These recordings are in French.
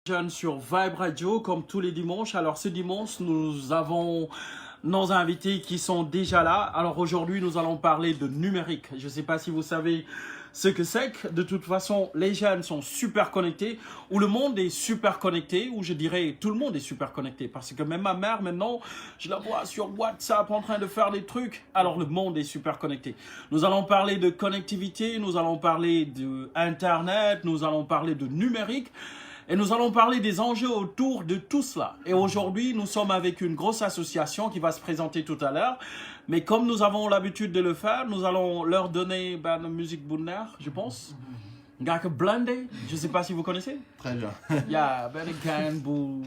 Jeunes sur Vibe Radio comme tous les dimanches. Alors ce dimanche, nous avons nos invités qui sont déjà là. Alors aujourd'hui, nous allons parler de numérique. Je ne sais pas si vous savez ce que c'est que de toute façon, les jeunes sont super connectés, ou le monde est super connecté, ou je dirais tout le monde est super connecté. Parce que même ma mère, maintenant, je la vois sur WhatsApp en train de faire des trucs. Alors le monde est super connecté. Nous allons parler de connectivité, nous allons parler d'Internet, nous allons parler de numérique. Et nous allons parler des enjeux autour de tout cela. Et aujourd'hui, nous sommes avec une grosse association qui va se présenter tout à l'heure. Mais comme nous avons l'habitude de le faire, nous allons leur donner la musique Bunner, je pense. Ngaka Blindé, je ne sais pas si vous connaissez. Très bien. Yeah, ben gaan bu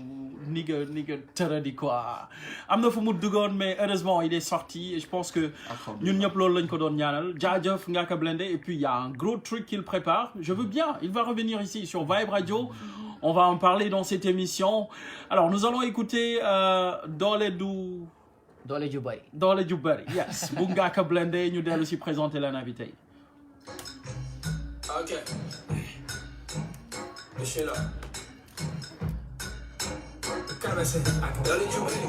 nigga tëradi quoi. Am na fu mu duggoon mais heureusement il est sorti et je pense que ñun ñëpp loolu lañ ko doon ñaanal. Jaajëf Ngaka Blindé et puis il y a un gros truc qu'il prépare. Je veux bien, il va revenir ici sur Vibe Radio. On va en parler dans cette émission. Alors nous allons écouter Doole ju bari. Yes, bu Ngaka Blindé ñu dellu si présenter l'invité. Ok. Je suis là. Caresse. Doole ju bari.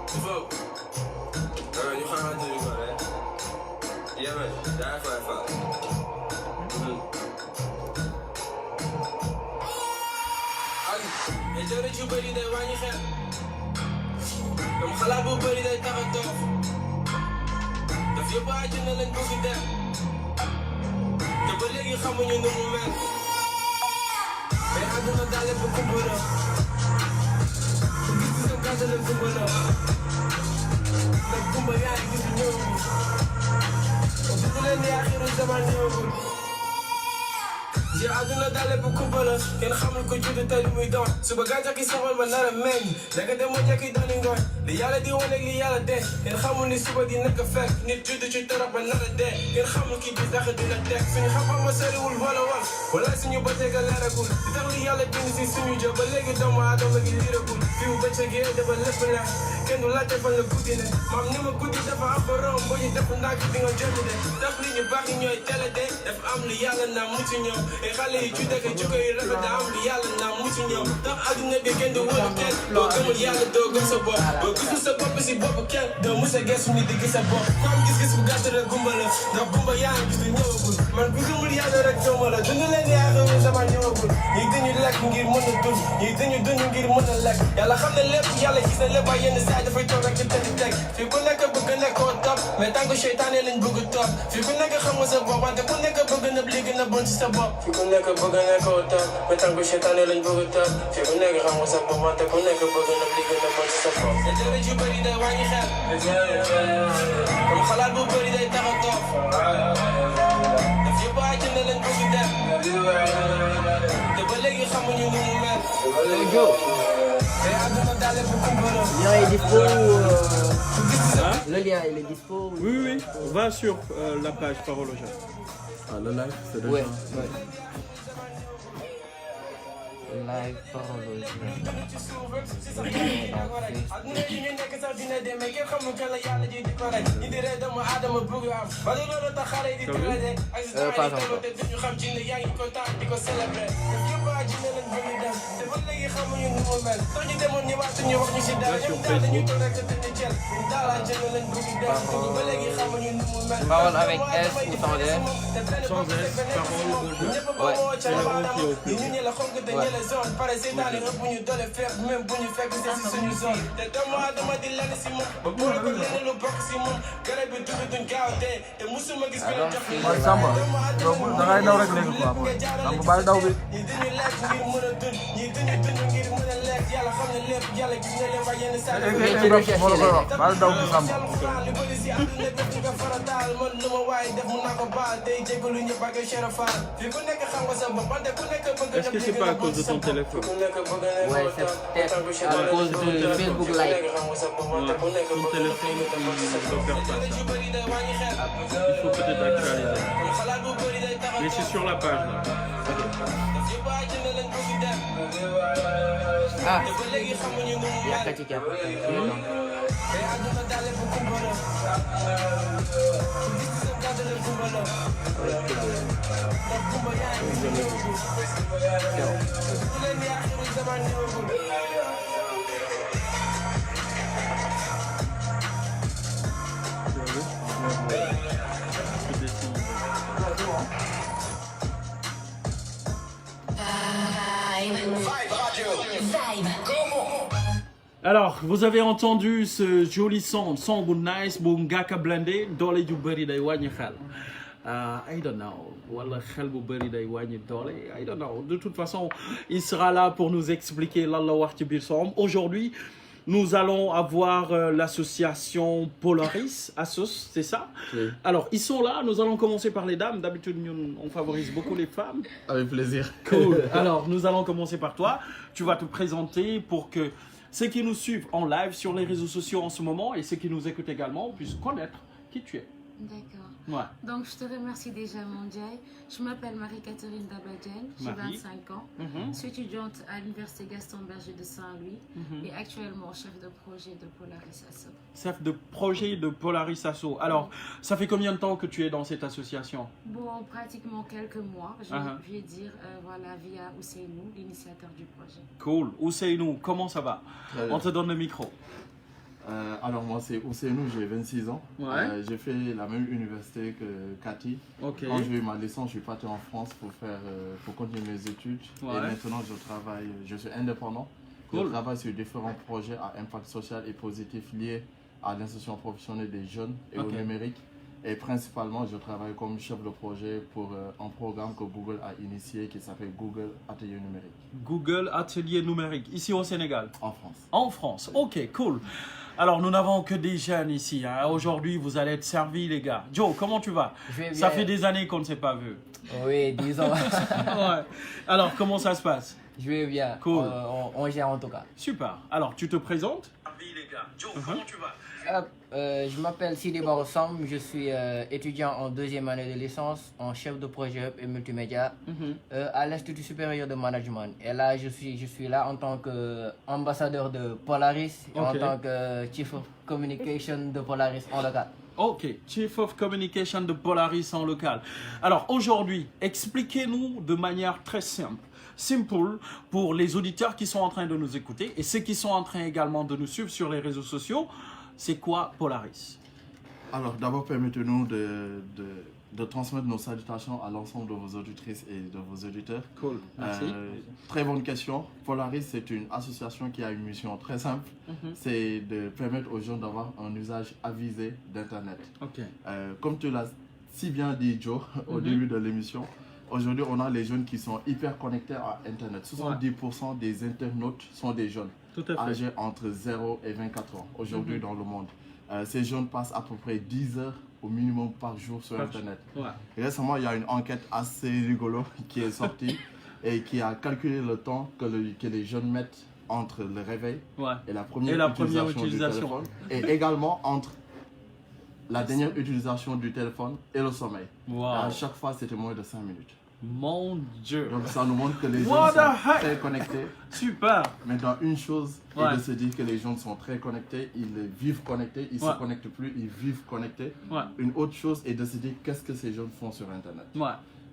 Tu vois? Ñu xamante ni ko rek. Yémen, daa fay fa. Mais doole ju bari day wàññi xel. Comme xalaat bu bari day tax a dof. Daf yóbbu àjjana lañ bëgg dem. Te ba léegi xamuñu nu mu mel. Mais àdduna daal lépp kumpa la. Ku gis sa kàddu la kumpa la. Nag kumpa yaa ngi gis ñëwagul. Dugg leen ni aaxiru zaman ñëwagul. Ci àdduna daal lépp kumpa la. Kenn xamul ko judd tey lu muy doon. Suba gàncax gi soxal ma nar a meññ. Danga dem ma njëkk dooni ngooñ. Li yàlla di wane ak li yàlla dee. Kenn xamul ni suba di nekk fekk. Nit judd ci torop ba nar a dee. Kenn xamul ki gis daxa dina teg. Suñu xam-xam ma soriwul wala wal. Wala suñu bëteega leeragul. Di tax li yàlla bind si suñu jë ba léegi doomu aadama gi liiragul. Fiu bëccëg yi dafa lépp neex. Kenn du laajte fan la guddi ne. Maam ni ma guddi dafa am borom. Boo ñu def ndànk di nga jot de. Tax li ñu baax ñooy tele de. Dafa am lu yàlla naa mu ci ñëw. Ay xale yi ci dëkk jikko yi rafet da am lu yàlla naa mu ci ñëw. Tax àdduna bi kenn du wóolu kenn. Boo gëmul yàlla doo gëm sa bopp. Boo gisul sa bopp si bopp kenn. Doo musa geesu nit di gis sa bopp. Ku am gis-gis bu gàtt rek gumba la. Ndax gumba yaa ngi gis du ñëwagul. Man ku gëmul yàlla rek jomba la. Dund leen yaa xamul sama ñëwagul. Ñii dañu lekk ngir mën a dund. Ñii dañu dund ngir mën a lekk. Yàlla xam ne lépp yàlla gis na lépp waaye yenn saa dafay toog rek ci tëdd teg. Fii ku nekk bëgg nekkoo topp. Mais tànku seytaane lañ bëgg topp. Fii ku nekk xam nga sa bopp wante ku nekk bëgg na li gën a bon ci sa bopp. Fii ku nekk bëgg nekkoo topp. Mais tànku seytaane lañ bëgg topp. Fii ku nekk xam nga sa bopp wante ku nekk bëgg na li gën a bon ci sa bopp. Te doole ju bari day wàññi xel. Comme xalaat bu bari day tax a toog. Daf yóbbu àjjana lañ bëgg dem. Te ba léegi xamuñu nu mu mel. Et àdduna daal lépp kumpa la. Le lien est dispo. Hein? Le lien il est dispo. Oui, va sur la page Parole aux jeunes. Ah, le live, c'est déjà. Ouais. Live Parole aux jeunes. àdduna yi ñu nekk sax dina dem mais kenn xamul kan la yàlla ji di ko rek. ñi di ree doomu aadama bëgg am. wala loolu tax xale yi di tëralee. ak si tax yi te duñu xam ci ne yaa ngi kontaan di ko célébrer. daf yëpp a ji ne lañ bëgg dem. te ba léegi xamuñu nu mu mel. tax ñu demoon ñëwaat ñu wax ñu si dara. ñoom daal dañuy toog rek te dañu jël. ñun daal a jël lañ bëgg dem. ba léegi xamuñu nu mu mel. Parole avec S ou sans S? Sans S, Parole aux jeunes. Ouais. C'est la vente qui est au plus. ñu la xonk te ñële zone. pare seetaane ëpp ñu doole fépp même bu ñu fekk si suñu zone. te doomu aadama di lenn si moom. ba boole ko lenn lu bokk si moom. garab bi dugg duñ gaaw dee. te musuma gis ko jox li mooy Samba yow da ngay daw rek léegi quoi mooy Samba bàyyi daw bi. ñii dañu lekk ngir mën a dund. ñii dañu dund ngir mën a lekk. yàlla xam ne lépp yàlla gis na leen waaye yenn saa yi. moo la koy wax bàyyi daw bi Samba. li bëri si àdduna bépp nga farataal man lu ma waaye def mun naa ko baal tey jégalu ñëpp ak Cherafal. fi ku nekk xam nga sa bopp wante ku nekk bëgg na. Est-ce que c'est pas à cause de ton téléphone? Ouais, c'est peut-être à cause de Facebook Live. Ouais, ton téléphone qui doit faire pas ça. Il faut peut-être actualiser. Mais c'est sur la page là. Ah, il y a Cathy qui a parlé. Alors, vous avez entendu ce joli son bu nice, bu ngaka blendé, doole ju bëri day wàññi xel. I don't know, wala xel bu bëri day wàññi doole, I don't know. De toute façon, il sera là pour nous expliquer lan la wax ci biir son. Aujourd'hui, nous allons avoir l'association Polaris, Asos, c'est ça? Oui. Alors, ils sont là, nous allons commencer par les dames. D'habitude, on favorise beaucoup les femmes. Avec plaisir. Cool. Alors, nous allons commencer par toi. Tu vas te présenter pour que ceux qui nous suivent en live sur les réseaux sociaux en ce moment et ceux qui nous écoutent également puissent connaître qui tu es. D'accord. Ouais. Donc, je te remercie déjà, Mondiaï. Je m'appelle Marie-Catherine Dabadjen, j'ai Marie. 25 ans. Mhm. Je suis étudiante à l'Université Gaston Berger de Saint-Louis et actuellement chef de projet de Polaris Asso. Chef de projet de Polaris Asso. Alors, ça fait combien de temps que tu es dans cette association? Bon, pratiquement quelques mois, je vais dire, voilà, via Ousseynou, l'initiateur du projet. Cool. Ousseynou, comment ça va? Très bien. On te donne le micro. Alors moi c'est Ousseynou, j'ai 26 ans. Ouais. J'ai fait la même université que Cathy. Ok. Quand j'ai eu ma licence, je suis parti en France pour continuer mes études. Ouais. Et maintenant je suis indépendant. Cool. Je travaille sur différents projets à impact social et positif liés à l'insertion professionnelle des jeunes et au numérique. Et principalement, je travaille comme chef de projet pour un programme que Google a initié qui s'appelle Google Atelier Numérique. Google Atelier Numérique, ici au Sénégal? En France. En France, ok, cool. Alors, nous n'avons que des jeunes ici. Hein. Aujourd'hui, vous allez être servis, les gars. Joe, comment tu vas? Je vais bien. Ça fait des années qu'on ne s'est pas vu. Oui, disons. Ouais. Alors, comment ça se passe? Je vais bien. Cool. On gère en tout cas. Super. Alors, tu te présentes? Servis, les gars. Joe, comment tu vas? Je m'appelle Sidi Barossam, je suis étudiant en deuxième année de licence en chef de projet web et multimédia à l'Institut supérieur de management. Et là, je suis là en tant qu'ambassadeur de Polaris et en tant que Chief of Communication de Polaris en local. Ok, Chief of Communication de Polaris en local. Alors aujourd'hui, expliquez-nous de manière très simple pour les auditeurs qui sont en train de nous écouter et ceux qui sont en train également de nous suivre sur les réseaux sociaux. C'est quoi Polaris? Alors d'abord, permettez-nous de transmettre nos salutations à l'ensemble de vos auditrices et de vos auditeurs. Cool, merci. Très bonne question. Polaris, c'est une association qui a une mission très simple. C'est de permettre aux jeunes d'avoir un usage avisé d'Internet. Comme tu l'as si bien dit, Joe, au début de l'émission, aujourd'hui, on a les jeunes qui sont hyper connectés à Internet. 70% des internautes sont des jeunes. Tout à fait. Âgés entre 0 et 24 ans aujourd'hui dans le monde. Ces jeunes passent à peu près 10 heures au minimum par jour sur Internet. Et récemment, il y a une enquête assez rigolo qui est sortie et qui a calculé le temps que les jeunes mettent entre le réveil et la première utilisation du téléphone. Et également entre la dernière utilisation du téléphone et le sommeil. À chaque fois, c'était moins de 5 minutes. Mon Dieu. Donc ça nous montre que les gens sont très connectés. Super. Maintenant, une chose est de se dire que les gens sont très connectés, ils vivent connectés, ils ne se connectent plus, ils vivent connectés. Une autre chose est de se dire qu'est-ce que ces jeunes font sur Internet.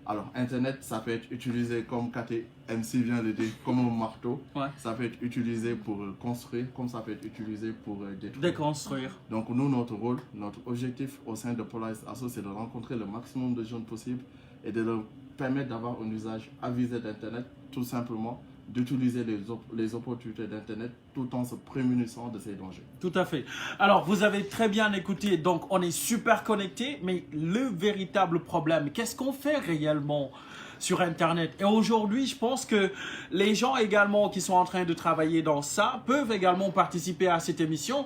Alors, Internet, ça peut être utilisé, comme KTMC vient de dire, comme un marteau. Ça peut être utilisé pour construire, comme ça peut être utilisé pour déconstruire. Donc, nous, notre rôle, notre objectif au sein de Polaris Asso, c'est de rencontrer le maximum de jeunes possible et de leur permettre d'avoir un usage avisé d'Internet, tout simplement, d'utiliser les opportunités d'Internet tout en se prémunissant de ces dangers. Tout à fait. Alors, vous avez très bien écouté, donc on est super connectés, mais le véritable problème, qu'est-ce qu'on fait réellement sur Internet? Et aujourd'hui, je pense que les gens également qui sont en train de travailler dans ça peuvent également participer à cette émission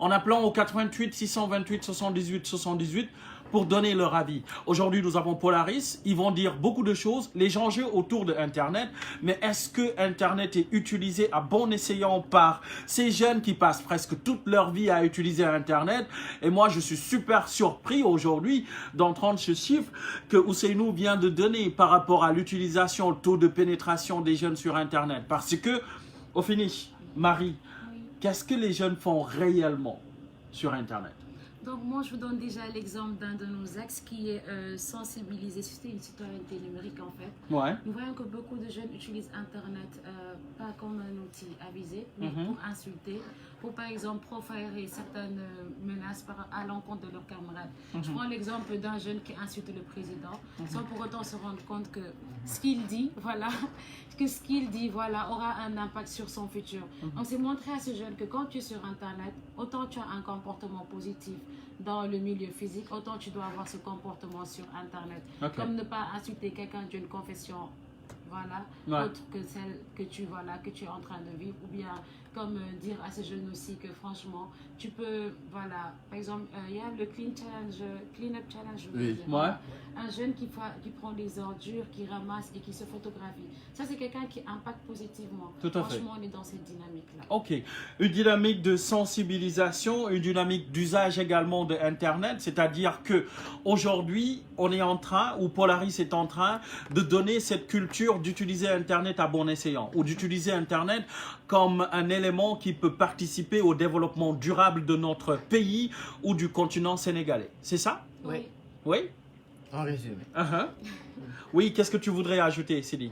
en appelant au 88 628 78 78 pour donner leur avis. Aujourd'hui, nous avons Polaris. Ils vont dire beaucoup de choses, les enjeux autour de Internet. Mais est-ce que Internet est utilisé à bon escient par ces jeunes qui passent presque toute leur vie à utiliser Internet? Et moi, je suis super surpris aujourd'hui d'entendre ce chiffre que Ousseynou vient de donner par rapport à l'utilisation, le taux de pénétration des jeunes sur Internet. Parce que, au finish, Marie, qu'est-ce que les jeunes font réellement sur Internet? Donc moi, je vous donne déjà l'exemple d'un de nos axes qui est sensibiliser, c'était une citoyenneté numérique en fait. Ouais. Nous voyons que beaucoup de jeunes utilisent Internet pas comme un outil avisé, mais pour insulter, pour par exemple profiler certaines menaces à l'encontre de leurs camarades. Je prends l'exemple d'un jeune qui insulte le président, sans pour autant se rendre compte que ce qu'il dit, voilà, aura un impact sur son futur. Donc c'est montrer à ce jeune que quand tu es sur Internet, autant tu as un comportement positif dans le milieu physique, autant tu dois avoir ce comportement sur Internet. Comme ne pas insulter quelqu'un d'une confession, voilà, autre que celle que tu es en train de vivre, ou bien comme dire à ces jeunes aussi que franchement, tu peux, voilà, par exemple, il y a le Clean Up Challenge, Oui. Un jeune qui prend les ordures, qui ramasse et qui se photographie. Ça, c'est quelqu'un qui impacte positivement. Tout à fait. Franchement, on est dans cette dynamique-là. Ok. Une dynamique de sensibilisation, une dynamique d'usage également de Internet, c'est-à-dire que aujourd'hui, on est en train, ou Polaris est en train de donner cette culture d'utiliser Internet à bon escient, ou d'utiliser Internet comme un élément qui peut participer au développement durable de notre pays ou du continent sénégalais. C'est ça? Oui. Oui? En résumé. Oui, qu'est-ce que tu voudrais ajouter, Sidi?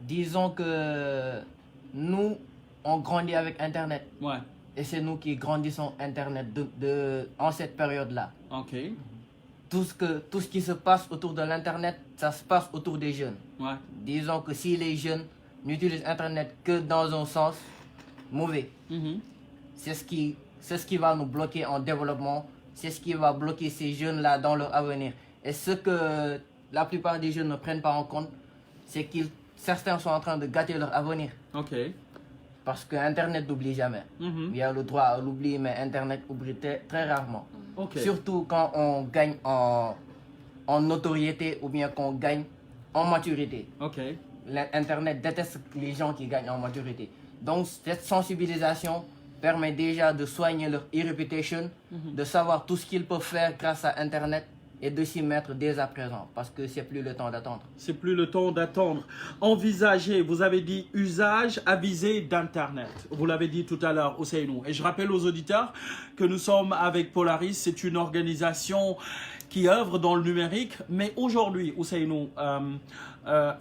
Disons que nous, on grandit avec Internet. Ouais. Et c'est nous qui grandissons Internet en cette période-là. Ok. Tout ce qui se passe autour de l'Internet, ça se passe autour des jeunes. Ouais. Disons que si les jeunes n'utilisent Internet que dans un sens mauvais, c'est ce qui va nous bloquer en développement, c'est ce qui va bloquer ces jeunes-là dans leur avenir. Et ce que la plupart des jeunes ne prennent pas en compte, c'est que certains sont en train de gâter leur avenir. Ok. Parce que Internet n'oublie jamais. Il y a le droit à l'oubli, mais Internet oublie très rarement. Ok. Surtout quand on gagne en notoriété ou bien qu'on gagne en maturité. Ok. L'Internet déteste les gens qui gagnent en maturité. Donc cette sensibilisation permet déjà de soigner leur e-reputation, de savoir tout ce qu'ils peuvent faire grâce à Internet et de s'y mettre dès à présent, parce que c'est plus le temps d'attendre. C'est plus le temps d'attendre. Envisager, vous avez dit usage avisé d'Internet. Vous l'avez dit tout à l'heure, Ousseynou. Et je rappelle aux auditeurs que nous sommes avec Polaris. C'est une organisation qui œuvre dans le numérique. Mais aujourd'hui, Ousseynou,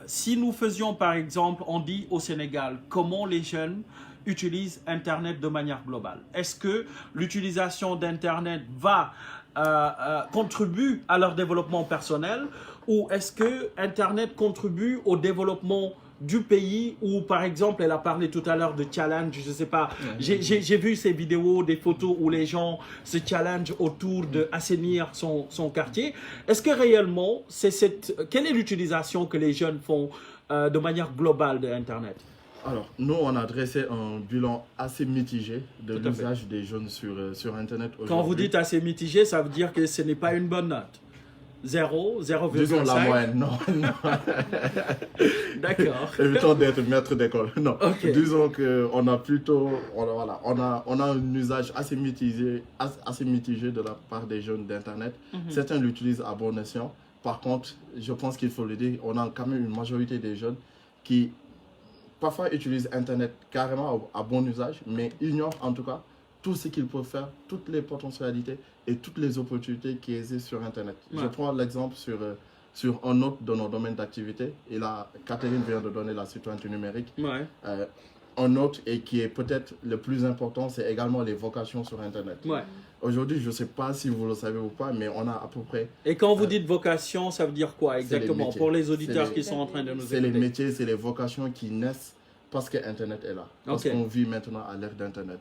si nous faisions par exemple, on dit au Sénégal, comment les jeunes utilisent Internet de manière globale. Est-ce que l'utilisation d'Internet contribue à leur développement personnel, ou est-ce que Internet contribue au développement du pays, ou par exemple, elle a parlé tout à l'heure de challenge, je ne sais pas, j'ai vu ces vidéos, des photos où les gens se challenge autour d'assainir son quartier. Est-ce que réellement, quelle est l'utilisation que les jeunes font de manière globale de Internet? Alors, nous, on a dressé un bilan assez mitigé de l'usage des jeunes sur Internet aujourd'hui. Quand vous dites assez mitigé, ça veut dire que ce n'est pas une bonne note. 0, 0,5. Disons la moyenne, non. D'accord. Évitons d'être maître d'école. Non. Okay. Disons qu'on a plutôt, on a un usage assez mitigé de la part des jeunes d'Internet. Certains l'utilisent à bon escient. Par contre, je pense qu'il faut le dire, on a quand même une majorité des jeunes qui parfois utilisent Internet carrément à bon usage, mais ignorent en tout cas tout ce qu'ils peuvent faire, toutes les potentialités et toutes les opportunités qui existent sur Internet. Ouais. Je prends l'exemple sur un autre de nos domaines d'activité, et là, Catherine vient de donner la citoyenneté numérique. Ouais. Un autre, et qui est peut-être le plus important, c'est également les vocations sur Internet. Ouais. Aujourd'hui, je ne sais pas si vous le savez ou pas, mais on a à peu près... Et quand vous dites vocation, ça veut dire quoi exactement pour les auditeurs qui sont en train de nous écouter? C'est les métiers, c'est les vocations qui naissent parce que Internet est là. Parce qu'on vit maintenant à l'ère d'Internet.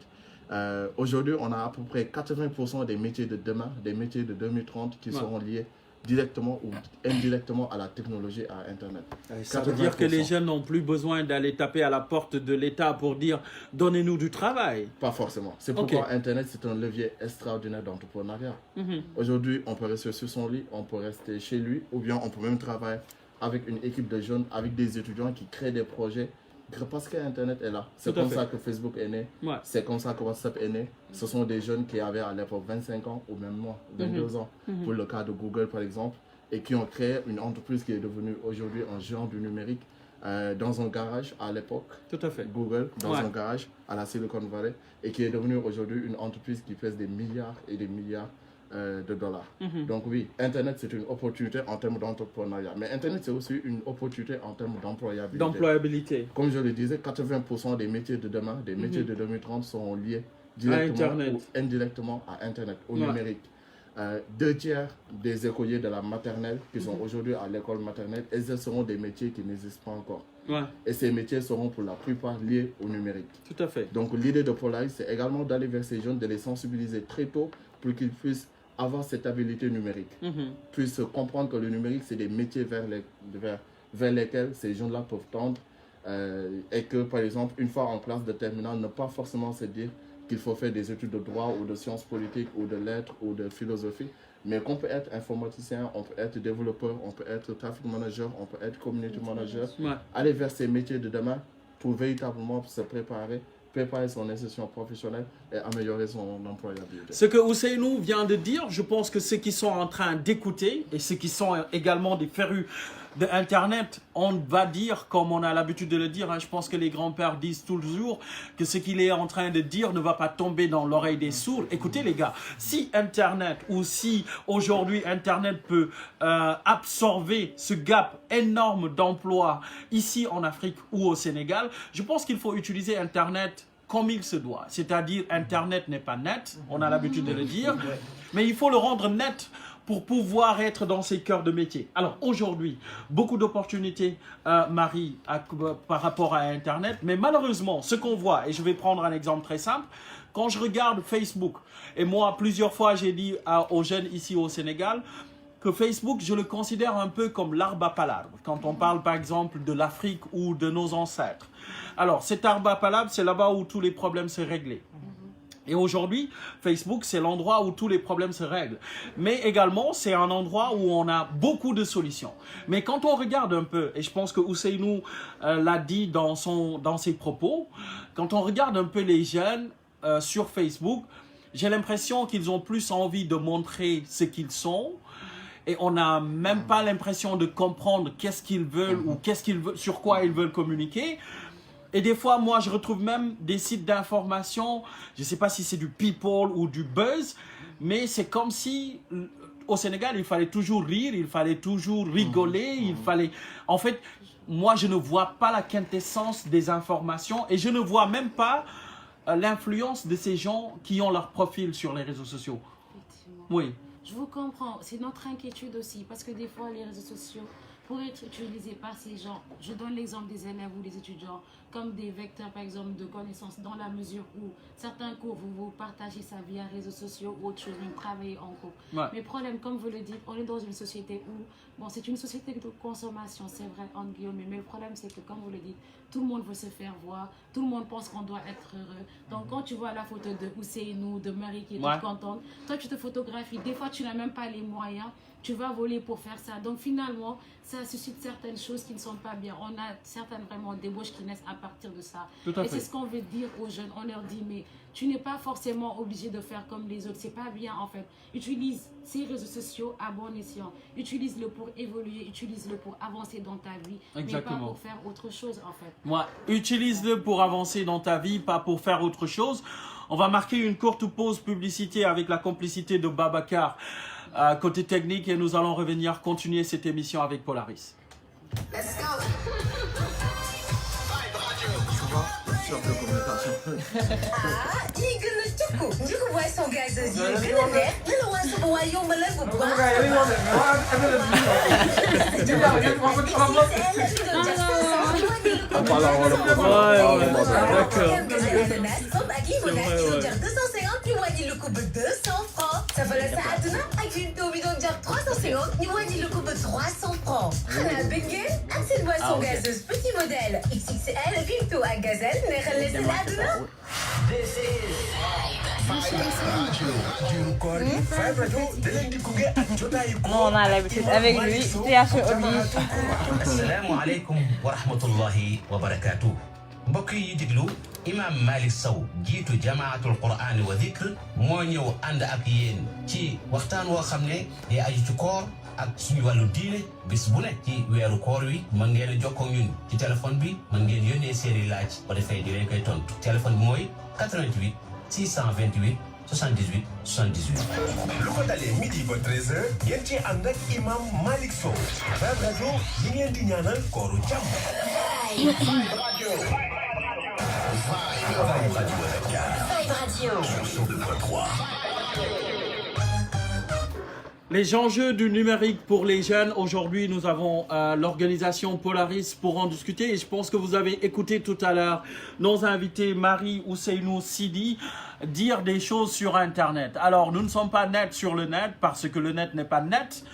Aujourd'hui, on a à peu près 80% des métiers de demain, des métiers de 2030 qui seront liés directement ou indirectement à la technologie, à Internet. Ça veut dire que les jeunes n'ont plus besoin d'aller taper à la porte de l'État pour dire « donnez-nous du travail ». Pas forcément. C'est pourquoi Internet, c'est un levier extraordinaire d'entrepreneuriat. Aujourd'hui, on peut rester sur son lit, on peut rester chez lui, ou bien on peut même travailler avec une équipe de jeunes, avec des étudiants qui créent des projets. Parce que Internet est là. C'est comme ça que Facebook est né. Ouais. C'est comme ça que WhatsApp est né. Ce sont des jeunes qui avaient à l'époque 25 ans ou même moins, 22 ans, pour le cas de Google par exemple, et qui ont créé une entreprise qui est devenue aujourd'hui un géant du numérique dans un garage à l'époque. Tout à fait. Google, dans un garage à la Silicon Valley, et qui est devenue aujourd'hui une entreprise qui pèse des milliards et des milliards de dollars. Donc oui, Internet c'est une opportunité en termes d'entrepreneuriat, mais Internet c'est aussi une opportunité en termes d'employabilité. Comme je le disais, 80% des métiers de demain, des métiers de 2030 seront liés directement ou indirectement à Internet, au numérique. 2 tiers des écoliers de la maternelle qui sont aujourd'hui à l'école maternelle exerceront des métiers qui n'existent pas encore. Et ces métiers seront pour la plupart liés au numérique. Tout à fait. Donc l'idée de Polaris, c'est également d'aller vers ces jeunes, de les sensibiliser très tôt pour qu'ils puissent avoir cette habilité numérique, puissent comprendre que le numérique, c'est des métiers vers lesquels ces jeunes-là peuvent tendre, et que, par exemple, une fois en classe de terminale, ne pas forcément se dire qu'il faut faire des études de droit ou de sciences politiques ou de lettres ou de philosophie, mais qu'on peut être informaticien, on peut être développeur, on peut être traffic manager, on peut être community manager, aller vers ces métiers de demain pour véritablement se préparer son insertion professionnelle et améliorer son employabilité. Ce que Ousseynou vient de dire, je pense que ceux qui sont en train d'écouter et ceux qui sont également des férus de Internet, on va dire, comme on a l'habitude de le dire, je pense que les grands-pères disent toujours que ce qu'il est en train de dire ne va pas tomber dans l'oreille des sourds. Écoutez les gars, si Internet ou si aujourd'hui Internet peut absorber ce gap énorme d'emploi ici en Afrique ou au Sénégal, je pense qu'il faut utiliser Internet comme il se doit. C'est-à-dire, Internet n'est pas net, on a l'habitude de le dire, mais il faut le rendre net pour pouvoir être dans ces cœurs de métier. Alors aujourd'hui, beaucoup d'opportunités, Marie, par rapport à Internet, mais malheureusement, ce qu'on voit, et je vais prendre un exemple très simple, quand je regarde Facebook, et moi, plusieurs fois, j'ai dit aux jeunes ici au Sénégal, que Facebook, je le considère un peu comme l'arbre à palabre, quand on parle par exemple de l'Afrique ou de nos ancêtres. Alors, cet arbre à palabre, c'est là-bas où tous les problèmes se règlent. Et aujourd'hui, Facebook, c'est l'endroit où tous les problèmes se règlent. Mais également, c'est un endroit où on a beaucoup de solutions. Mais quand on regarde un peu, et je pense que Ousseynou l'a dit dans ses propos, quand on regarde un peu les jeunes sur Facebook, j'ai l'impression qu'ils ont plus envie de montrer ce qu'ils sont. Et on n'a même pas l'impression de comprendre qu'est-ce qu'ils veulent ou sur quoi ils veulent communiquer. Et des fois, moi, je retrouve même des sites d'information, je ne sais pas si c'est du people ou du buzz, mais c'est comme si, au Sénégal, il fallait toujours rire, il fallait toujours rigoler, il fallait... En fait, moi, je ne vois pas la quintessence des informations et je ne vois même pas l'influence de ces gens qui ont leur profil sur les réseaux sociaux. Effectivement. Oui. Je vous comprends, c'est notre inquiétude aussi, parce que des fois, les réseaux sociaux, pour être utilisés par ces gens, je donne l'exemple des élèves ou des étudiants, comme des vecteurs, par exemple, de connaissances, dans la mesure où certains cours, vous partagez ça via réseaux sociaux ou autre chose, vous travaillez en cours. Mais le problème, comme vous le dites, on est dans une société où, bon, c'est une société de consommation, c'est vrai, entre guillemets, mais le problème, c'est que, comme vous le dites, tout le monde veut se faire voir, tout le monde pense qu'on doit être heureux. Donc, quand tu vois la photo de Ousseynou, de Marie qui est toute contente, toi, tu te photographies, des fois, tu n'as même pas les moyens, tu vas voler pour faire ça. Donc, finalement, ça suscite certaines choses qui ne sont pas bien. On a certaines vraiment débauches qui naissent à partir de ça. Et c'est ce qu'on veut dire aux jeunes. On leur dit, mais tu n'es pas forcément obligé de faire comme les autres. C'est pas bien, en fait. Utilise ces réseaux sociaux à bon escient. Utilise-le pour évoluer, utilise-le pour avancer dans ta vie, mais pas pour faire autre chose, en fait. Utilise-le pour avancer dans ta vie, pas pour faire autre chose. On va marquer une courte pause publicité avec la complicité de Babacar. Côté technique, et nous allons revenir continuer cette émission avec Polaris. Let's go. Boisson gazeuse ça va la saaduna avec une bidon de 350 ñu wàññi le coupe 300 francs. xanaa bëgg ngeen ak seen boisson gazeuse petit modèle XXL Vito ak Gazelle neexal leen seen àdduna. Non, on a l'habitude avec lui, TH oblige. Assalamu alaikum wa rahmatullahi wa barakatuh. mbokk yi diglu imam Malick Sow jiitu jamaatul Qur'an wa dhikr moo ñëw ànd ak yéen ci waxtaan woo xam ne day aju ci koor ak suñu wàllu diine bis bu nekk ci weeru koor wi mën ngeen a jokkoo ñun ci téléphone bi mën ngeen yónnee seeni laaj ba defee di leen koy tontu téléphone bi mooy 88 628 78 78. lu ko dalee midi ba 13h ngeen ci ànd ak imam Malick Sow Vibe Radio yi ngeen di ñaanal kooru jàmm. Vibe Radio. Vibe Radio. Sur 2.3. Les enjeux du numérique pour les jeunes. Aujourd'hui, nous avons l'organisation Polaris pour en discuter. Et je pense que vous avez écouté tout à l'heure nos invités Marie Ousseynou Sidi dire des choses sur Internet. Alors, nous ne sommes pas nets sur le net parce que le net n'est pas net.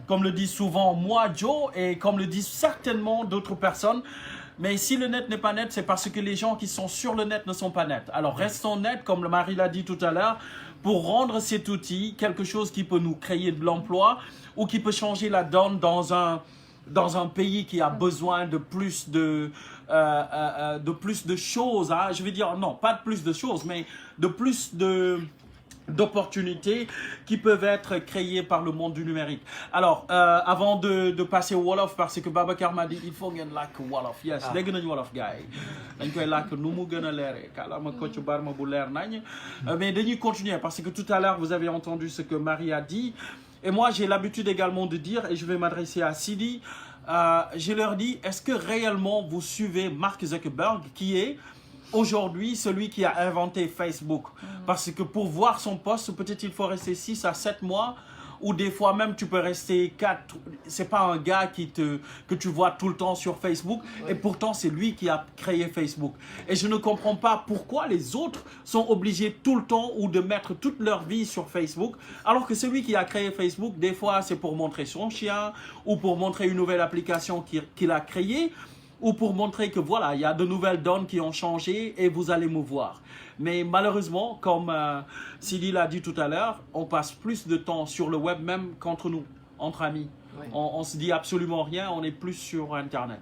Comme le dit souvent moi, Joe, et comme le disent certainement d'autres personnes. Mais si le net n'est pas net, c'est parce que les gens qui sont sur le net ne sont pas nets. Alors, restons nets, comme Marie l'a dit tout à l'heure, pour rendre cet outil quelque chose qui peut nous créer de l'emploi ou qui peut changer la donne dans un pays qui a besoin de plus de choses. Hein. Je veux dire, non, pas de plus de choses, mais de plus d'opportunités qui peuvent être créées par le monde du numérique. Alors, avant de passer au Wolof, parce que Babacar m'a dit, il faut gagner like Wolof. Yes, dégg nañu Wolof gars yi. dañ koy làkk nu mu gën a leeree kàllaama Kocc Barma bu leer nañ. Mais dañuy continuer parce que tout à l'heure, vous avez entendu ce que Marie a dit. Et moi, j'ai l'habitude également de dire, et je vais m'adresser à Sidi, je leur dis, est-ce que réellement vous suivez Mark Zuckerberg qui est aujourd'hui celui qui a inventé Facebook? Parce que pour voir son poste, peut-être il faut rester 6 à 7 mois ou des fois même tu peux rester 4. C'est pas un gars que tu vois tout le temps sur Facebook et pourtant c'est lui qui a créé Facebook. Et je ne comprends pas pourquoi les autres sont obligés tout le temps ou de mettre toute leur vie sur Facebook alors que celui qui a créé Facebook, des fois c'est pour montrer son chien ou pour montrer une nouvelle application qu'il a créée ou pour montrer que voilà, il y a de nouvelles donnes qui ont changé et vous allez me voir. Mais malheureusement, comme Sidi l'a dit tout à l'heure, on passe plus de temps sur le web même qu'entre nous, entre amis. Oui. On se dit absolument rien, on est plus sur Internet.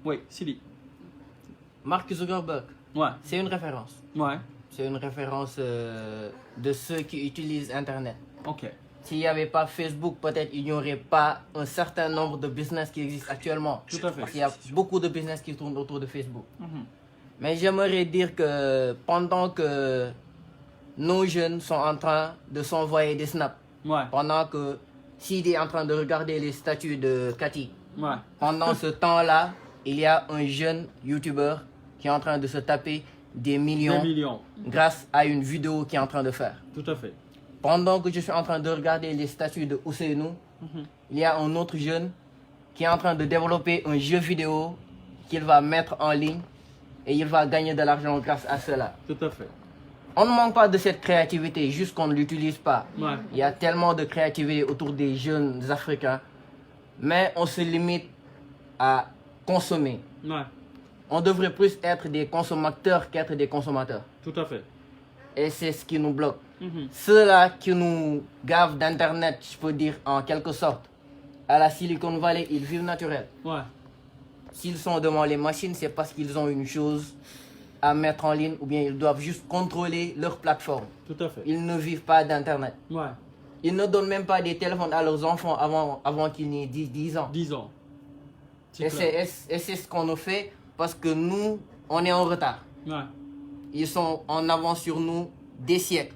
Oui, Sidi. Mark Zuckerberg, ouais. C'est une référence. Ouais. C'est une référence de ceux qui utilisent Internet. Ok. S'il n'y avait pas Facebook, peut-être il n'y aurait pas un certain nombre de business qui existent actuellement. Tout à fait. Parce qu'il y a beaucoup de business qui tournent autour de Facebook. Mais j'aimerais dire que pendant que nos jeunes sont en train de s'envoyer des snaps, pendant que Sidi est en train de regarder les statuts de Cathy, pendant ce temps-là, il y a un jeune YouTuber qui est en train de se taper des millions grâce à une vidéo qu'il est en train de faire. Tout à fait. Pendant que je suis en train de regarder les statuts de Ousseynou, il y a un autre jeune qui est en train de développer un jeu vidéo qu'il va mettre en ligne et il va gagner de l'argent grâce à cela. Tout à fait. On ne manque pas de cette créativité, juste qu'on ne l'utilise pas. Ouais. Il y a tellement de créativité autour des jeunes africains, mais on se limite à consommer. Ouais. On devrait plus être des consommateurs qu'être des consommateurs. Tout à fait. Et c'est ce qui nous bloque. Ceux-là qui nous gavent d'Internet, je peux dire en quelque sorte, à la Silicon Valley, ils vivent naturel. Ouais. S'ils sont devant les machines, c'est parce qu'ils ont une chose à mettre en ligne ou bien ils doivent juste contrôler leur plateforme. Tout à fait. Ils ne vivent pas d'Internet. Ouais. Ils ne donnent même pas des téléphones à leurs enfants avant qu'ils n'aient 10 ans. 10 ans. Et c'est ce qu'on nous fait parce que nous, on est en retard. Ouais. Ils sont en avance sur nous des siècles.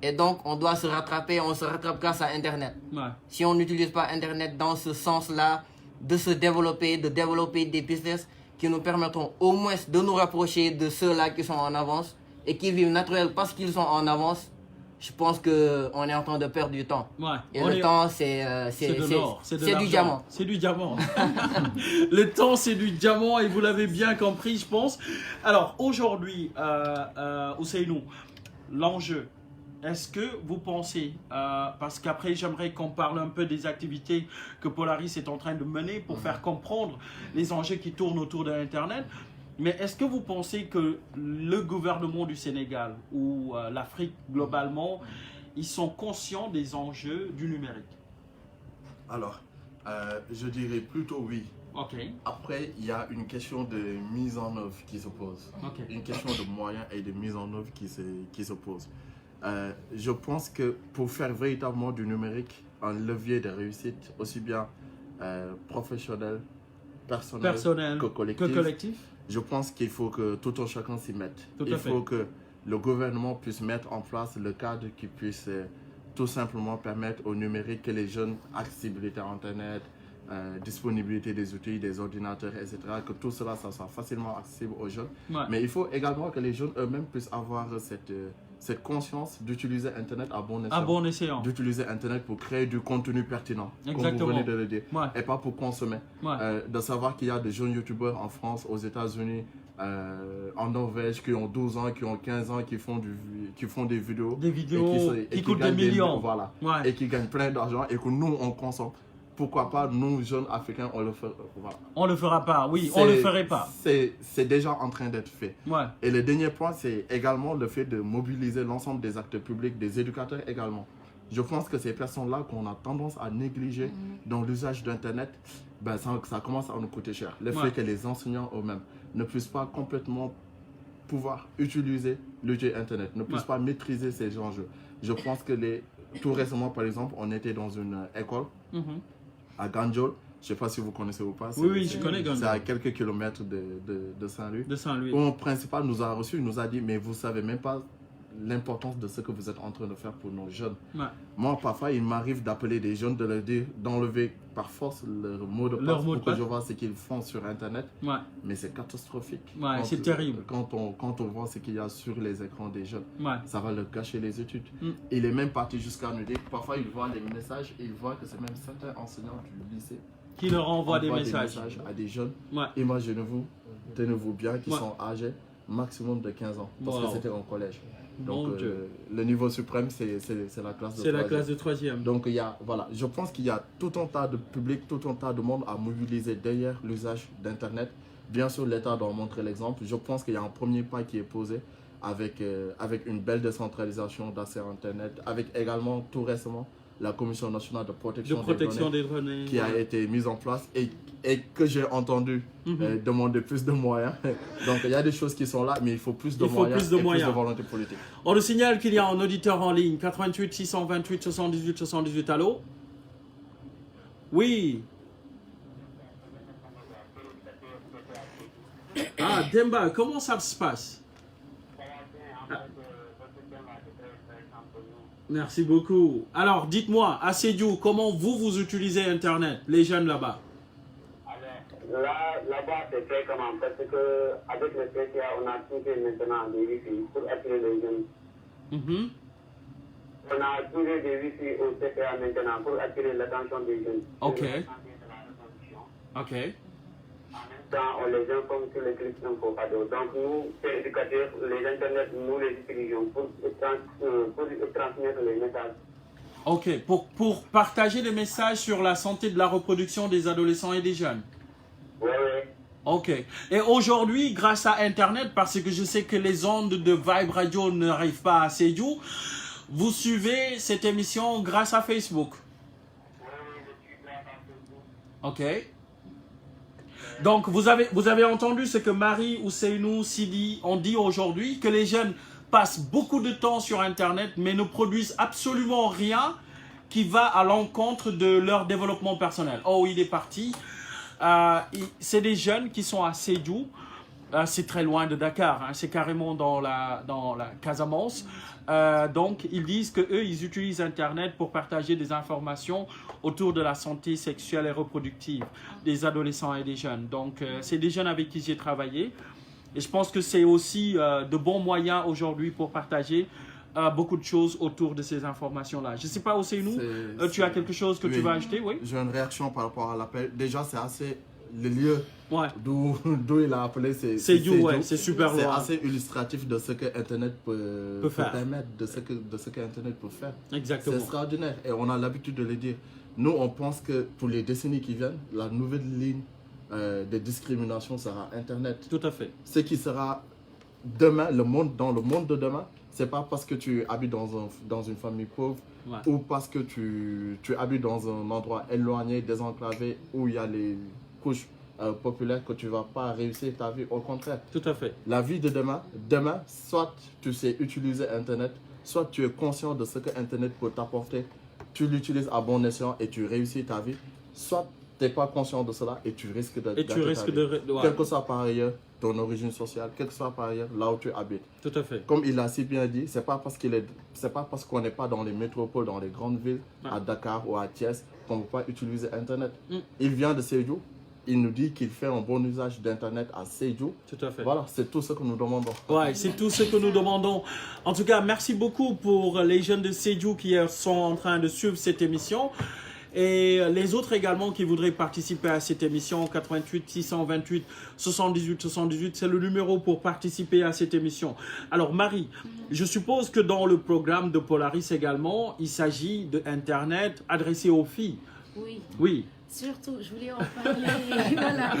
Et donc, on doit se rattraper, on se rattrape grâce à Internet. Ouais. Si on n'utilise pas Internet dans ce sens-là, de se développer, de développer des business qui nous permettront au moins de nous rapprocher de ceux-là qui sont en avance et qui vivent naturel parce qu'ils sont en avance, je pense qu'on est en train de perdre du temps. Ouais. Et le temps, c'est du diamant. C'est du diamant. Le temps, c'est du diamant et vous l'avez bien compris, je pense. Alors, aujourd'hui, Ousseynou, l'enjeu, est-ce que vous pensez, parce qu'après j'aimerais qu'on parle un peu des activités que Polaris est en train de mener pour faire comprendre les enjeux qui tournent autour de l'Internet, mais est-ce que vous pensez que le gouvernement du Sénégal ou l'Afrique globalement, ils sont conscients des enjeux du numérique? Alors, je dirais plutôt oui. Après, il y a une question de mise en œuvre qui se pose. Une question de moyens et de mise en œuvre qui se pose. Je pense que pour faire véritablement du numérique un levier de réussite, aussi bien professionnel, personnel que collectif, je pense qu'il faut que tout un chacun s'y mette. Il faut que le gouvernement puisse mettre en place le cadre qui puisse tout simplement permettre au numérique que les jeunes, accessibilité à Internet, disponibilité des outils, des ordinateurs, etc., que tout cela ça soit facilement accessible aux jeunes. Mais il faut également que les jeunes eux-mêmes puissent avoir cette conscience d'utiliser Internet à bon escient. D'utiliser Internet pour créer du contenu pertinent, comme vous venez de le dire, et pas pour consommer. De savoir qu'il y a des jeunes youtubeurs en France, aux États-Unis, en Norvège, qui ont 12 ans, qui ont 15 ans, qui font des vidéos qui coûtent des millions. Et qui gagnent plein d'argent et que nous, on consomme. Pourquoi pas, nous, jeunes Africains, on le fera. On le fera pas, oui, on le ferait pas. C'est déjà en train d'être fait. Et le dernier point, c'est également le fait de mobiliser l'ensemble des acteurs publics, des éducateurs également. Je pense que ces personnes-là qu'on a tendance à négliger dans l'usage d'Internet, ça commence à nous coûter cher. Le fait que les enseignants eux-mêmes ne puissent pas complètement pouvoir utiliser l'outil Internet, ne puissent pas maîtriser ces enjeux. Je pense que tout récemment, par exemple, on était dans une école à Gandiol. Je ne sais pas si vous connaissez ou pas. Oui, je connais Gandiol. C'est à quelques kilomètres de Saint-Louis. Où un principal nous a reçus, il nous a dit, mais vous ne savez même pas l'importance de ce que vous êtes en train de faire pour nos jeunes. Moi, parfois, il m'arrive d'appeler des jeunes, de leur dire, d'enlever par force leur mot de passe pour que je vois ce qu'ils font sur Internet. Mais c'est catastrophique. C'est terrible. Quand on voit ce qu'il y a sur les écrans des jeunes, ça va leur gâcher les études. Il est même parti jusqu'à nous dire, parfois, il voit les messages et il voit que c'est même certains enseignants du lycée qui leur envoient des messages à des jeunes. Imaginez-vous, tenez-vous bien, qui sont âgés maximum de 15 ans, parce que c'était en collège. Donc le niveau suprême, c'est la classe de 3e. C'est la classe de 3e. Donc je pense qu'il y a tout un tas de public, tout un tas de monde à mobiliser derrière l'usage d'Internet. Bien sûr, l'État doit montrer l'exemple. Je pense qu'il y a un premier pas qui est posé avec une belle décentralisation d'accès à Internet, avec également tout récemment la Commission nationale de protection des données qui a été mise en place et que j'ai entendu demander plus de moyens. Donc il y a des choses qui sont là, mais il faut plus de moyens et plus de volonté politique. On nous signale qu'il y a un auditeur en ligne, 88 628 78 78, allô? Oui. Ah, Demba, comment ça se passe? Merci beaucoup. Alors, dites-moi, à Sédhiou, comment vous utilisez Internet, les jeunes là-bas? Là-bas, c'est fait comment? Parce qu'avec le PCA, on a trouvé maintenant des Wi-Fi pour attirer les jeunes. On a trouvé des Wi-Fi au PCA maintenant pour attirer l'attention des jeunes. Ok. On les informe sur les clips info-cadeaux. Donc nous, les éducateurs, les Internet, nous les utilisons pour transmettre les messages. Ok, pour partager les messages sur la santé de la reproduction des adolescents et des jeunes. Oui. Ok. Et aujourd'hui, grâce à Internet, parce que je sais que les ondes de Vibe Radio n'arrivent pas à Sédhiou, vous suivez cette émission grâce à Facebook. Oui, je suis grâce à Facebook. Ok. Donc, vous avez entendu ce que Marie, Ousseynou, Sidi ont dit aujourd'hui, que les jeunes passent beaucoup de temps sur Internet, mais ne produisent absolument rien qui va à l'encontre de leur développement personnel. Oh, il est parti. C'est des jeunes qui sont à Sédhiou. C'est très loin de Dakar, hein, c'est carrément dans la Casamance. Donc, ils disent qu'eux, ils utilisent Internet pour partager des informations autour de la santé sexuelle et reproductive des adolescents et des jeunes. Donc, c'est des jeunes avec qui j'ai travaillé. Et je pense que c'est aussi de bons moyens aujourd'hui pour partager beaucoup de choses autour de ces informations-là. Je ne sais pas, Ousseynou, tu as quelque chose que tu vas ajouter? Oui. J'ai une réaction par rapport à l'appel. Déjà, c'est assez... Le lieu d'où il a appelé, c'est super loin. C'est assez illustratif de ce que Internet peut permettre, de ce que Internet peut faire. Exactement. C'est extraordinaire et on a l'habitude de le dire. Nous, on pense que pour les décennies qui viennent, la nouvelle ligne de discrimination sera Internet. Tout à fait. Ce qui sera demain, dans le monde de demain, c'est pas parce que tu habites dans une famille pauvre ou parce que tu habites dans un endroit éloigné, désenclavé, où il y a les couches populaire que tu ne vas pas réussir ta vie. Au contraire. Tout à fait. La vie de demain, soit tu sais utiliser Internet, soit tu es conscient de ce que Internet peut t'apporter, tu l'utilises à bon escient et tu réussis ta vie, soit tu n'es pas conscient de cela et tu risques de gâcher ta vie. Quel que soit par ailleurs ton origine sociale, quel que soit par ailleurs là où tu habites. Tout à fait. Comme il l'a si bien dit, c'est pas parce qu'on n'est pas dans les métropoles, dans les grandes villes, à Dakar ou à Thiès, qu'on ne peut pas utiliser Internet. Il vient de Sédhiou. Il nous dit qu'il fait un bon usage d'Internet à Sédhiou. Tout à fait. Voilà, c'est tout ce que nous demandons. Ouais, c'est tout ce que nous demandons. En tout cas, merci beaucoup pour les jeunes de Sédhiou qui sont en train de suivre cette émission. Et les autres également qui voudraient participer à cette émission, 88 628 78 78, c'est le numéro pour participer à cette émission. Alors Marie, je suppose que dans le programme de Polaris également, il s'agit d'Internet adressé aux filles. Oui. Oui. Surtout, je voulais en parler. Voilà.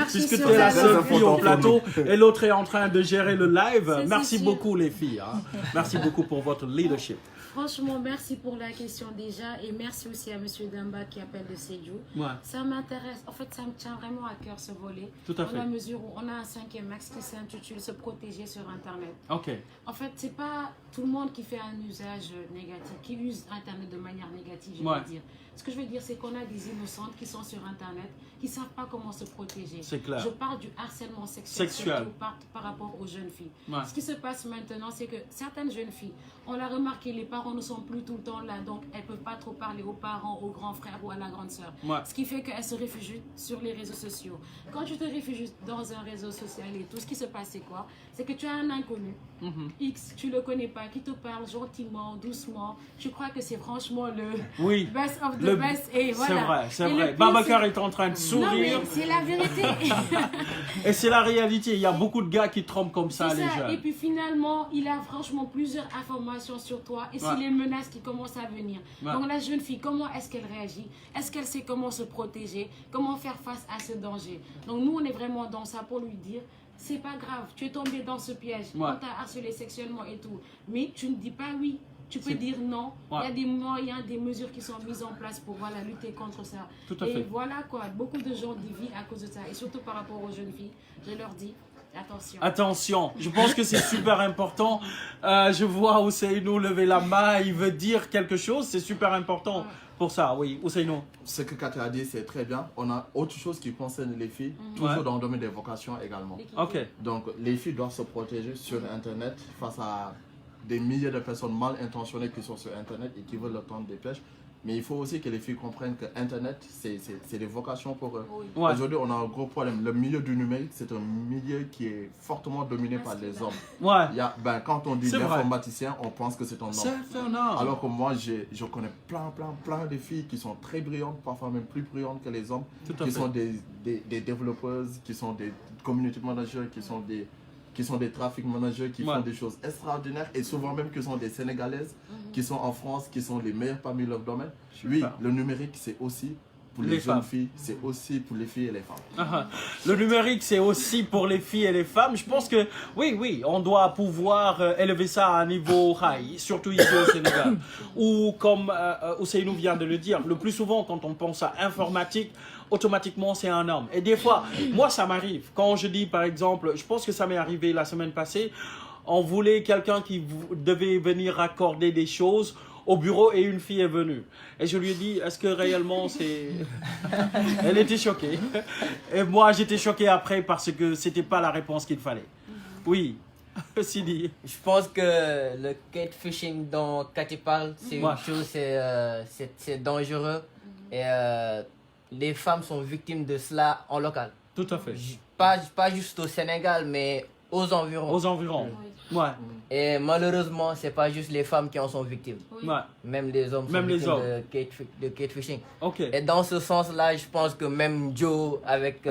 Puisque tu es la seule fille au plateau et l'autre est en train de gérer le live. Merci beaucoup les filles. Hein. Merci beaucoup pour votre leadership. Franchement, merci pour la question déjà et merci aussi à M. Damba qui appelle de Sédhiou. Ouais. Ça m'intéresse, en fait ça me tient vraiment à cœur ce volet. Tout à fait. Dans la mesure où on a un 5e axe qui s'intitule Se protéger sur Internet. Ok. En fait, c'est pas tout le monde qui fait un usage négatif, qui use Internet de manière négative, je veux dire. Ce que je veux dire, c'est qu'on a des innocentes qui sont sur Internet, qui ne savent pas comment se protéger. C'est clair. Je parle du harcèlement sexuel. Par rapport aux jeunes filles. Ouais. Ce qui se passe maintenant, c'est que certaines jeunes filles, on l'a remarqué, les parents ne sont plus tout le temps là, donc elles ne peuvent pas trop parler aux parents, aux grands frères ou à la grande sœur. Ouais. Ce qui fait qu'elles se réfugient sur les réseaux sociaux. Quand tu te réfugies dans un réseau social et tout, ce qui se passe, c'est quoi? C'est que tu as un inconnu, X, tu ne le connais pas, qui te parle gentiment, doucement. Je crois que c'est franchement le best of the best. Et voilà. C'est vrai. Babacar est en train de sourire. Non, mais c'est la vérité. Et c'est la réalité. Il y a beaucoup de gars qui trompent comme ça, les jeunes. Et puis finalement, il a franchement plusieurs informations sur toi. Et c'est les menaces qui commencent à venir. Donc la jeune fille, comment est-ce qu'elle réagit? Est-ce qu'elle sait comment se protéger? Comment faire face à ce danger? Donc nous, on est vraiment dans ça pour lui dire, c'est pas grave, tu es tombé dans ce piège. On t'a harcelé sexuellement et tout. Mais tu ne dis pas oui. Tu peux dire non. Il y a des moyens, des mesures qui sont mises en place pour lutter contre ça. Tout à fait. Et voilà quoi, beaucoup de gens dévient à cause de ça. Et surtout par rapport aux jeunes filles, je leur dis, attention. Attention, je pense que c'est super important. Je vois Ousseynou lever la main, il veut dire quelque chose, c'est super important pour ça. Oui, Ousseynou. Ce que Katia a dit, c'est très bien. On a autre chose qui concerne les filles, toujours dans le domaine des vocations également. Ok. Donc, les filles doivent se protéger sur Internet face à des milliers de personnes mal intentionnées qui sont sur Internet et qui veulent leur tendre des pièges. Mais il faut aussi que les filles comprennent que Internet, c'est des vocations pour eux. Oui. Aujourd'hui, on a un gros problème. Le milieu du numérique, c'est un milieu qui est fortement dominé par les hommes. Quand on dit informaticien, on pense que c'est un homme. C'est un homme. Alors que moi, je connais plein de filles qui sont très brillantes, parfois même plus brillantes que les hommes, qui sont des développeuses, qui sont des community managers, qui sont des traffic managers, qui font des choses extraordinaires et souvent même qui sont des Sénégalaises, qui sont en France, qui sont les meilleures parmi leur domaine. Oui, le numérique, c'est aussi pour les jeunes filles, c'est aussi pour les filles et les femmes. Le numérique, c'est aussi pour les filles et les femmes. Je pense que, oui, on doit pouvoir élever ça à un niveau high, surtout ici au Sénégal. Ou comme Ousseynou vient de le dire, le plus souvent, quand on pense à informatique, automatiquement c'est un homme. Et des fois, moi ça m'arrive. Quand je dis par exemple, je pense que ça m'est arrivé la semaine passée, on voulait quelqu'un qui devait venir raccorder des choses au bureau et une fille est venue. Et je lui ai dit, est-ce que réellement c'est... Elle était choquée. Et moi j'étais choqué après parce que c'était pas la réponse qu'il fallait. Oui. Sidi. Je pense que le catfishing dont Cathy parle, c'est une chose, c'est dangereux. Et les femmes sont victimes de cela en local. Tout à fait. Pas juste au Sénégal, mais aux environs. Aux environs. Ouais. Et malheureusement, c'est pas juste les femmes qui en sont victimes. Ouais. Même les hommes sont victimes de catfishing. Okay. Et dans ce sens-là, je pense que même Joe, avec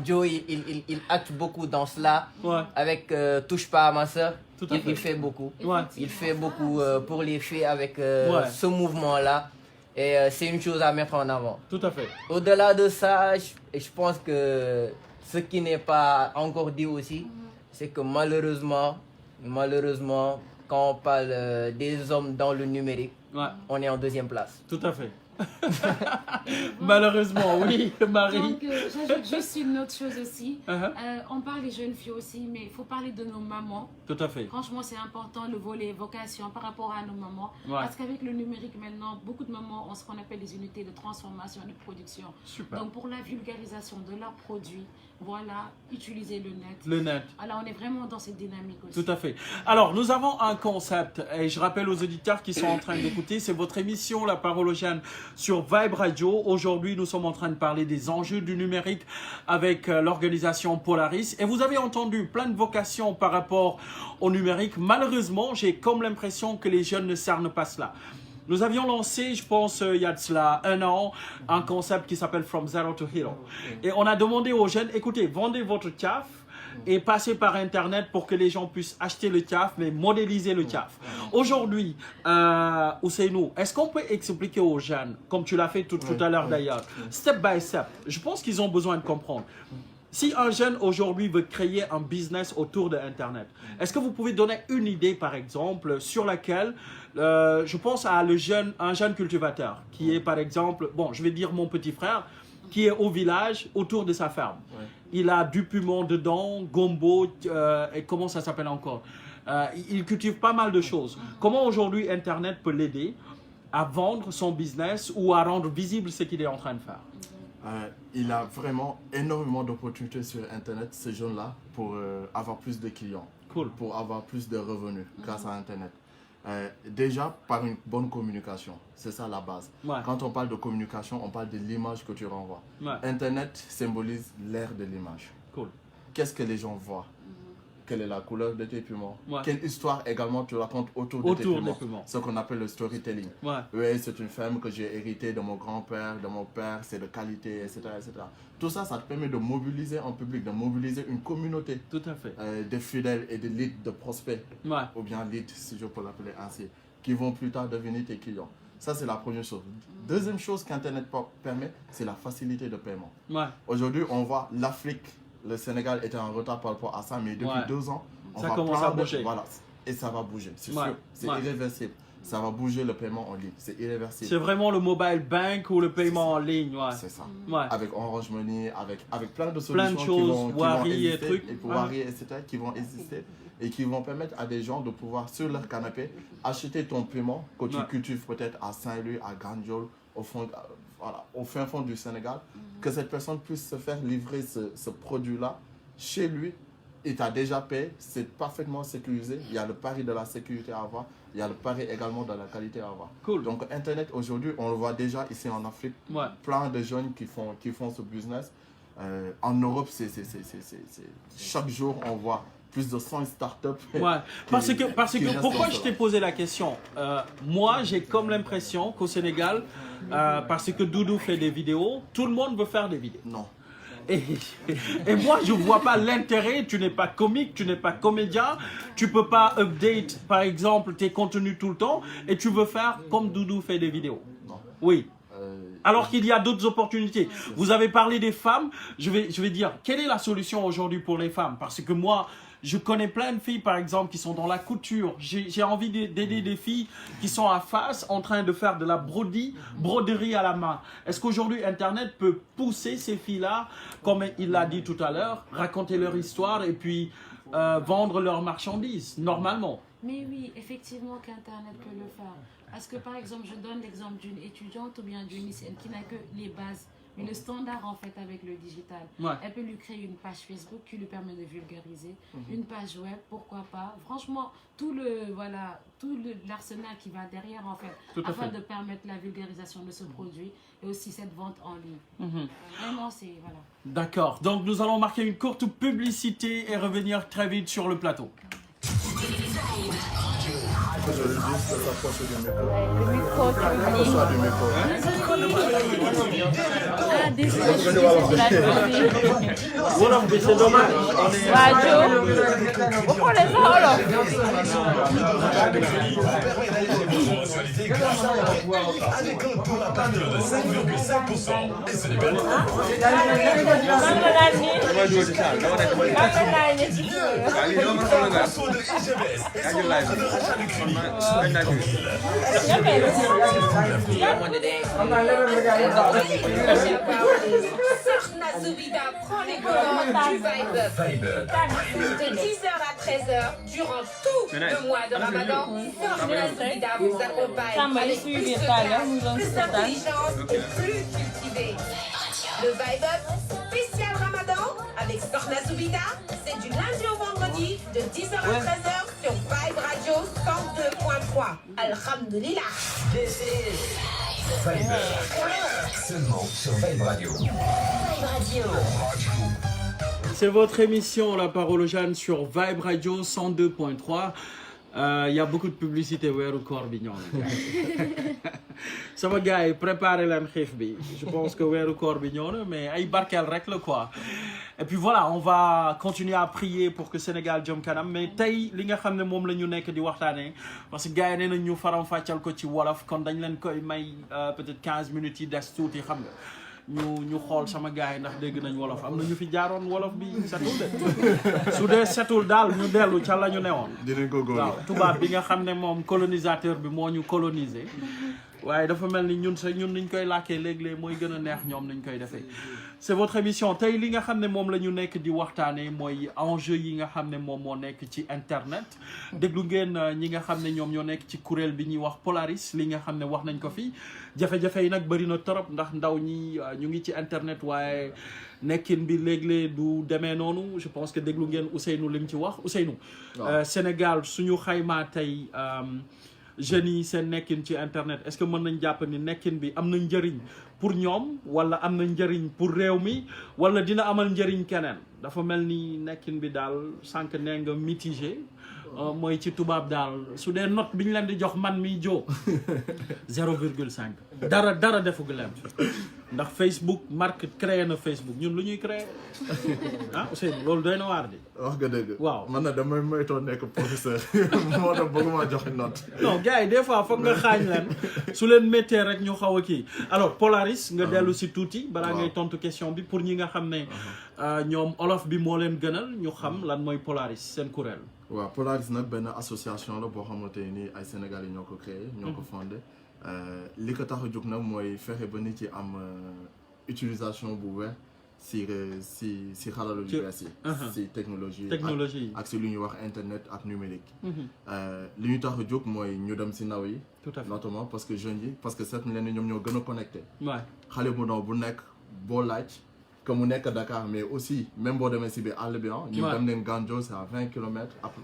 Joe, il acte beaucoup dans cela. Ouais. Avec Touche pas à ma soeur. Il fait beaucoup. Ouais. Il fait beaucoup pour les filles avec ce mouvement-là. Et c'est une chose à mettre en avant. Tout à fait. Au-delà de ça, je pense que ce qui n'est pas encore dit aussi, c'est que malheureusement, quand on parle des hommes dans le numérique, on est en deuxième place. Tout à fait. Malheureusement, oui, Marie. Donc, j'ajoute juste une autre chose aussi. On parle des jeunes filles aussi, mais il faut parler de nos mamans. Tout à fait. Franchement, c'est important le volet vocation par rapport à nos mamans. Parce qu'avec le numérique maintenant, beaucoup de mamans ont ce qu'on appelle des unités de transformation et de production. Super. Donc, pour la vulgarisation de leurs produits, voilà, utiliser le net. Le net. Alors, on est vraiment dans cette dynamique aussi. Tout à fait. Alors, nous avons un concept, et je rappelle aux auditeurs qui sont en train d'écouter, c'est votre émission La Parole aux Jeunes sur Vibe Radio. Aujourd'hui, nous sommes en train de parler des enjeux du numérique avec l'organisation Polaris. Et vous avez entendu plein de vocations par rapport au numérique. Malheureusement, j'ai comme l'impression que les jeunes ne cernent pas cela. Nous avions lancé, je pense, il y a de cela 1 an, un concept qui s'appelle From Zero to Hero. Et on a demandé aux jeunes, écoutez, vendez votre CAF et passez par Internet pour que les gens puissent acheter le CAF, mais modéliser le CAF. Aujourd'hui, Ousseynou, est-ce qu'on peut expliquer aux jeunes, comme tu l'as fait tout à l'heure d'ailleurs, step by step, je pense qu'ils ont besoin de comprendre. Si un jeune aujourd'hui veut créer un business autour de Internet, est-ce que vous pouvez donner une idée, par exemple, sur laquelle, je pense à un jeune cultivateur, qui est par exemple, bon, je vais dire mon petit frère, qui est au village, autour de sa ferme. Il a du piment dedans, gombo, et comment ça s'appelle encore? Il cultive pas mal de choses. Comment aujourd'hui Internet peut l'aider à vendre son business ou à rendre visible ce qu'il est en train de faire? Il a vraiment énormément d'opportunités sur Internet, ce jeune-là, pour avoir plus de clients, pour avoir plus de revenus grâce à Internet. Déjà, par une bonne communication, c'est ça la base. Quand on parle de communication, on parle de l'image que tu renvoies. Internet symbolise l'ère de l'image. Qu'est-ce que les gens voient? Quelle est la couleur de tes piments? Quelle histoire également tu racontes autour de tes piments? Ce qu'on appelle le storytelling. Oui, c'est une ferme que j'ai héritée de mon grand-père, de mon père, c'est de qualité, etc., etc. Tout ça, ça te permet de mobiliser un public, de mobiliser une communauté. Tout à fait. De fidèles et de leads, de prospects, ou bien leads, si je peux l'appeler ainsi, qui vont plus tard devenir tes clients. Ça, c'est la première chose. Deuxième chose qu'Internet permet, c'est la facilité de paiement. Aujourd'hui, on voit l'Afrique, le Sénégal était en retard par rapport à ça, mais depuis 2 ans, on va commence à bouger. Voilà, et ça va bouger, c'est sûr, c'est irréversible. Ça va bouger le paiement en ligne, c'est irréversible. C'est vraiment le mobile bank ou le paiement en ligne, C'est ça. Avec Orange Money, avec plein de solutions qui vont exister, qui vont exister et qui vont permettre à des gens de pouvoir, sur leur canapé, acheter ton paiement que tu cultives peut-être à Saint-Louis, à Gandiol, au fin fond du Sénégal, que cette personne puisse se faire livrer ce produit-là chez lui. Il t'a déjà payé, c'est parfaitement sécurisé. Il y a le pari de la sécurité à avoir. Il y a le pari également de la qualité à avoir. Donc Internet aujourd'hui, on le voit déjà ici en Afrique. Plein de jeunes qui font ce business. En Europe, chaque jour, on voit plus de 100 startups. Parce que pourquoi je t'ai posé la question? Moi, j'ai comme l'impression qu'au Sénégal, parce que Doudou fait des vidéos, tout le monde veut faire des vidéos. Non. Et moi, je ne vois pas l'intérêt. Tu n'es pas comique, tu n'es pas comédien. Tu ne peux pas update, par exemple, tes contenus tout le temps. Et tu veux faire comme Doudou fait des vidéos. Non. Oui. Alors qu'il y a d'autres opportunités. Vous avez parlé des femmes. Je vais dire, quelle est la solution aujourd'hui pour les femmes? Parce que moi, je connais plein de filles, par exemple, qui sont dans la couture. J'ai envie d'aider des filles qui sont à Fas en train de faire de la broderie à la main. Est-ce qu'aujourd'hui, Internet peut pousser ces filles-là, comme il l'a dit tout à l'heure, raconter leur histoire et puis vendre leurs marchandises, normalement? Mais oui, effectivement qu'Internet peut le faire. Parce que, par exemple, je donne l'exemple d'une étudiante ou bien d'une lycéenne qui n'a que les bases. Mais le standard, en fait, avec le digital, elle peut lui créer une page Facebook qui lui permet de vulgariser, une page web, pourquoi pas. Franchement, tout l'arsenal qui va derrière, en fait, afin de permettre la vulgarisation de ce produit et aussi cette vente en ligne. Vraiment, c'est... Voilà. D'accord. Donc, nous allons marquer une courte publicité et revenir très vite sur le plateau. Le micro, tu oublies. Ah, désolé, je suis Wolof bi c'est dommage. Radio. Pourquoi les Wolof? Mensualité grâce à avec un taux à partir de 5,5%. Et ce n'est pas de IGBS et son offre de rachat de crédit. Sokhna Zoubida prend les commandes du Vibe de 10h à 13h durant tout le mois de Ramadan. Sokhna Zoubida vous accompagne avec plus de calme, plus d'intelligence et plus cultivé. Le Vibe spécial Ramadan avec Sokhna Zoubida, c'est du lundi au vendredi de 10h à 13h sur Vibe Radio 102.3. Alhamdulillah. Vibe. Seulement sur Vibe Radio. C'est votre émission La Parole aux jeunes sur Vibe Radio 102.3. Il y a beaucoup de publicité weeru koor bi ñoom sama gars yi préparez leen xiif bi je pense que weeru koor bi ñëw na mais ay barkeel rek la quoi et puis voilà on va continuer à prier pour que Sénégal jëm kanam mais tey li nga xam ne moom la ñu nekk di waxtaanee parce que gars yi nee nañ ñu faram fàccal ko ci wolof kon dañ leen koy may peut-être 15 minutes yi des tuuti xam nga ñu xool sama gars yi ndax dégg nañ wolof am na ñu fi jaaroon wolof bi setul de su dee setul daal ñu dellu ca la ñu newoon. dinañ ko góor waaw tubaab bi nga xam ne moom colonisateur bi moo ñu colonisé waaye dafa mel ni ñun niñ koy làkkee léeg-léeg mooy gën a neex ñoom niñ koy defee. c'est votre émission tey li nga xam ne moom la ñu nekk di waxtaanee mooy enjeu yi nga xam ne moom moo nekk ci internet déglu ngeen ñi nga xam ne ñoom ñoo nekk ci kuréel bi ñuy wax Polaris li nga xam ne wax nañ ko fi jafe-jafe yi nag bëri na trop ndax ndaw ñi ñu ngi ci internet waaye nekkin bi léeg-léeg du demee noonu je pense que déglu ngeen Ousseynou lim ci wax Ousseynou. Sénégal suñu xaymaa tey jeunes yi seen nekkin ci internet est-ce que mën nañ jàpp ni nekkin bi am na njëriñ pour ñoom wala am na njëriñ pour réew mi wala dina amal njëriñ keneen dafa mel ni nekkin bi daal sànq nee nga mitigé mooy ci tubaab daal su dee note bi ñu leen di jox man mi joo 0,5 dara defugu leen ndax Facebook marque créé na Facebook ñun lu ñuy créé ah Ousseynou loolu doy na waar di wax nga dëgg waaw man na damay moytoo nekk professeur moo tax bëgguma joxe note non gars yi des fois foog nga xaañ leen su leen méttee rek ñu xaw a kii alors Polaris nga dellu si tuuti balaa ngay tontu question bi pour ñi nga xam ne ñoom olof bi moo leen gënal ñu xam lan mooy Polaris seen kuréel waaw Polaris nag benn association la boo xamante ni ay Sénégalais ñoo ko créé ñoo ko fondé li ko tax a jóg nag mooy fexe ba nit ci am utilisation bu wér si xarala yu bees yi si technologie yi ak si lu ñuy wax internet ak numérique li ñu tax a jóg mooy ñu dem si ndaw yi notamment parce que jeunes yi parce que seetlu leen ni ñoom ñoo gën a connecté xale bu ndaw bu nekk boo laaj que mu nekk Dakar mais aussi même boo demee si biir àll bi ñu dem leen Gandio c'est à 20 kilomètres après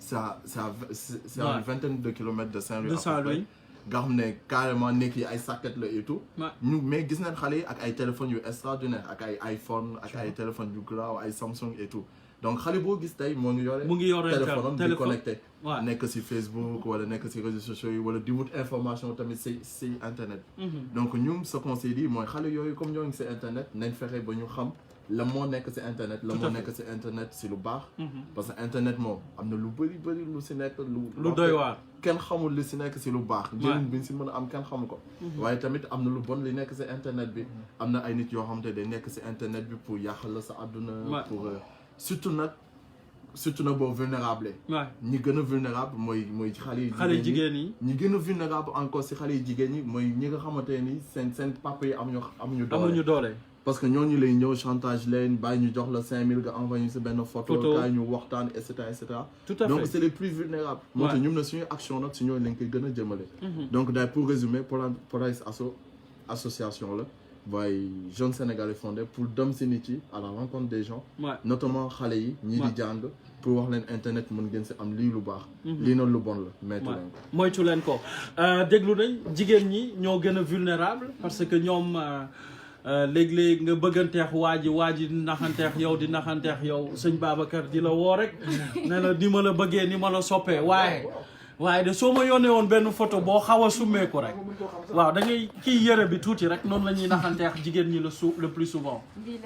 c'est à une vingtaine de kilomètres de Saint-Louis nga xam ne carrément nekk yi ay sàkket la et tout ñu mais gis nañ xale yi ak ay téléphones yu extraordinaire ak ay iPhone ak ay téléphones yu graaw ay Samsung et tout donc xale boo gis tey moo ngi yore téléphone am di connecté nekk si Facebook wala nekk si réseaux sociaux yi wala di wut information tamit si internet donc ñun ce qu'on s'est dit mooy xale yooyu comme ñoo ngi si internet nañ fexe ba ñu xam la moo nekk si internet la moo nekk si internet si lu baax parce que internet moom am na lu bëri lu si nekk lu doy waar kenn xamul li si nekk si lu baax njëriñ bi si mën a am kenn xamul ko waaye tamit am na lu bon li nekk si internet bi am na ay nit yoo xamante day nekk si internet bi pour yàqal la sa àdduna pour surtout nag boo vulnérable ñi gën a vulnérable mooy xale jigéen yi ñi gën a vulnérable encore si xale yi jigéen ñi mooy ñi nga xamante ni seen papa yi amuñu doole parce que ñooñu lay ñëw chantage leen bàyyi ñu jox la 5000 nga envoyé ñu si benn photo kaay ñu waxtaan et cetera donc c'est les plus vulnérables moo tax ñun na suñu action nag si ñooñu lañ koy gën a jëmale donc daal pour résumer Polaris association la waaye jeunes sénégalais fondé pour dem si nit yi à la rencontre des gens notamment xale yi ñii di jàng pour wax leen internet mën ngeen si am lii lu baax lii noonu lu bon la moytu leen ko déglu nañ jigéen ñi ñoo gën a vulnérable parce que ñoom léeg-léeg nga bëgganteex waa ji di naxanteex yow sëñ Babacar di la woo rek ne la ni ma la bëggee ni ma la soppee waaye waaye de soo ma yónnee woon benn photo boo xaw a summeeku rek waaw da ngay kii yëre bi tuuti rek noonu la ñuy naxanteex jigéen ñi le plus souvent.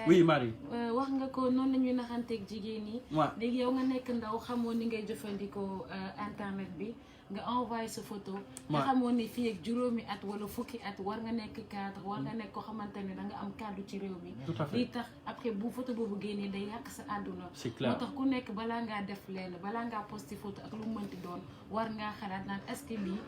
oui Marie. wax nga ko noonu la ñuy naxanteeg jigéen ñi. waaw léegi yow nga nekk ndaw xamoo ni ngay jëfandikoo internet bi nga envoyé sa photo. nga xamoo ni fii ak juróomi at wala fukki at war nga nekk cadre war nga nekk ko xamante ne da nga am kàddu ci réew mi. tout à fait lii tax après bu photo boobu génnee day yàq sa àdduna. c'est clair moo tax ku nekk balaa ngaa def lenn balaa ngaa posté photo ak lu mu mënti doon war ngaa xalaat naan est-ce que lii.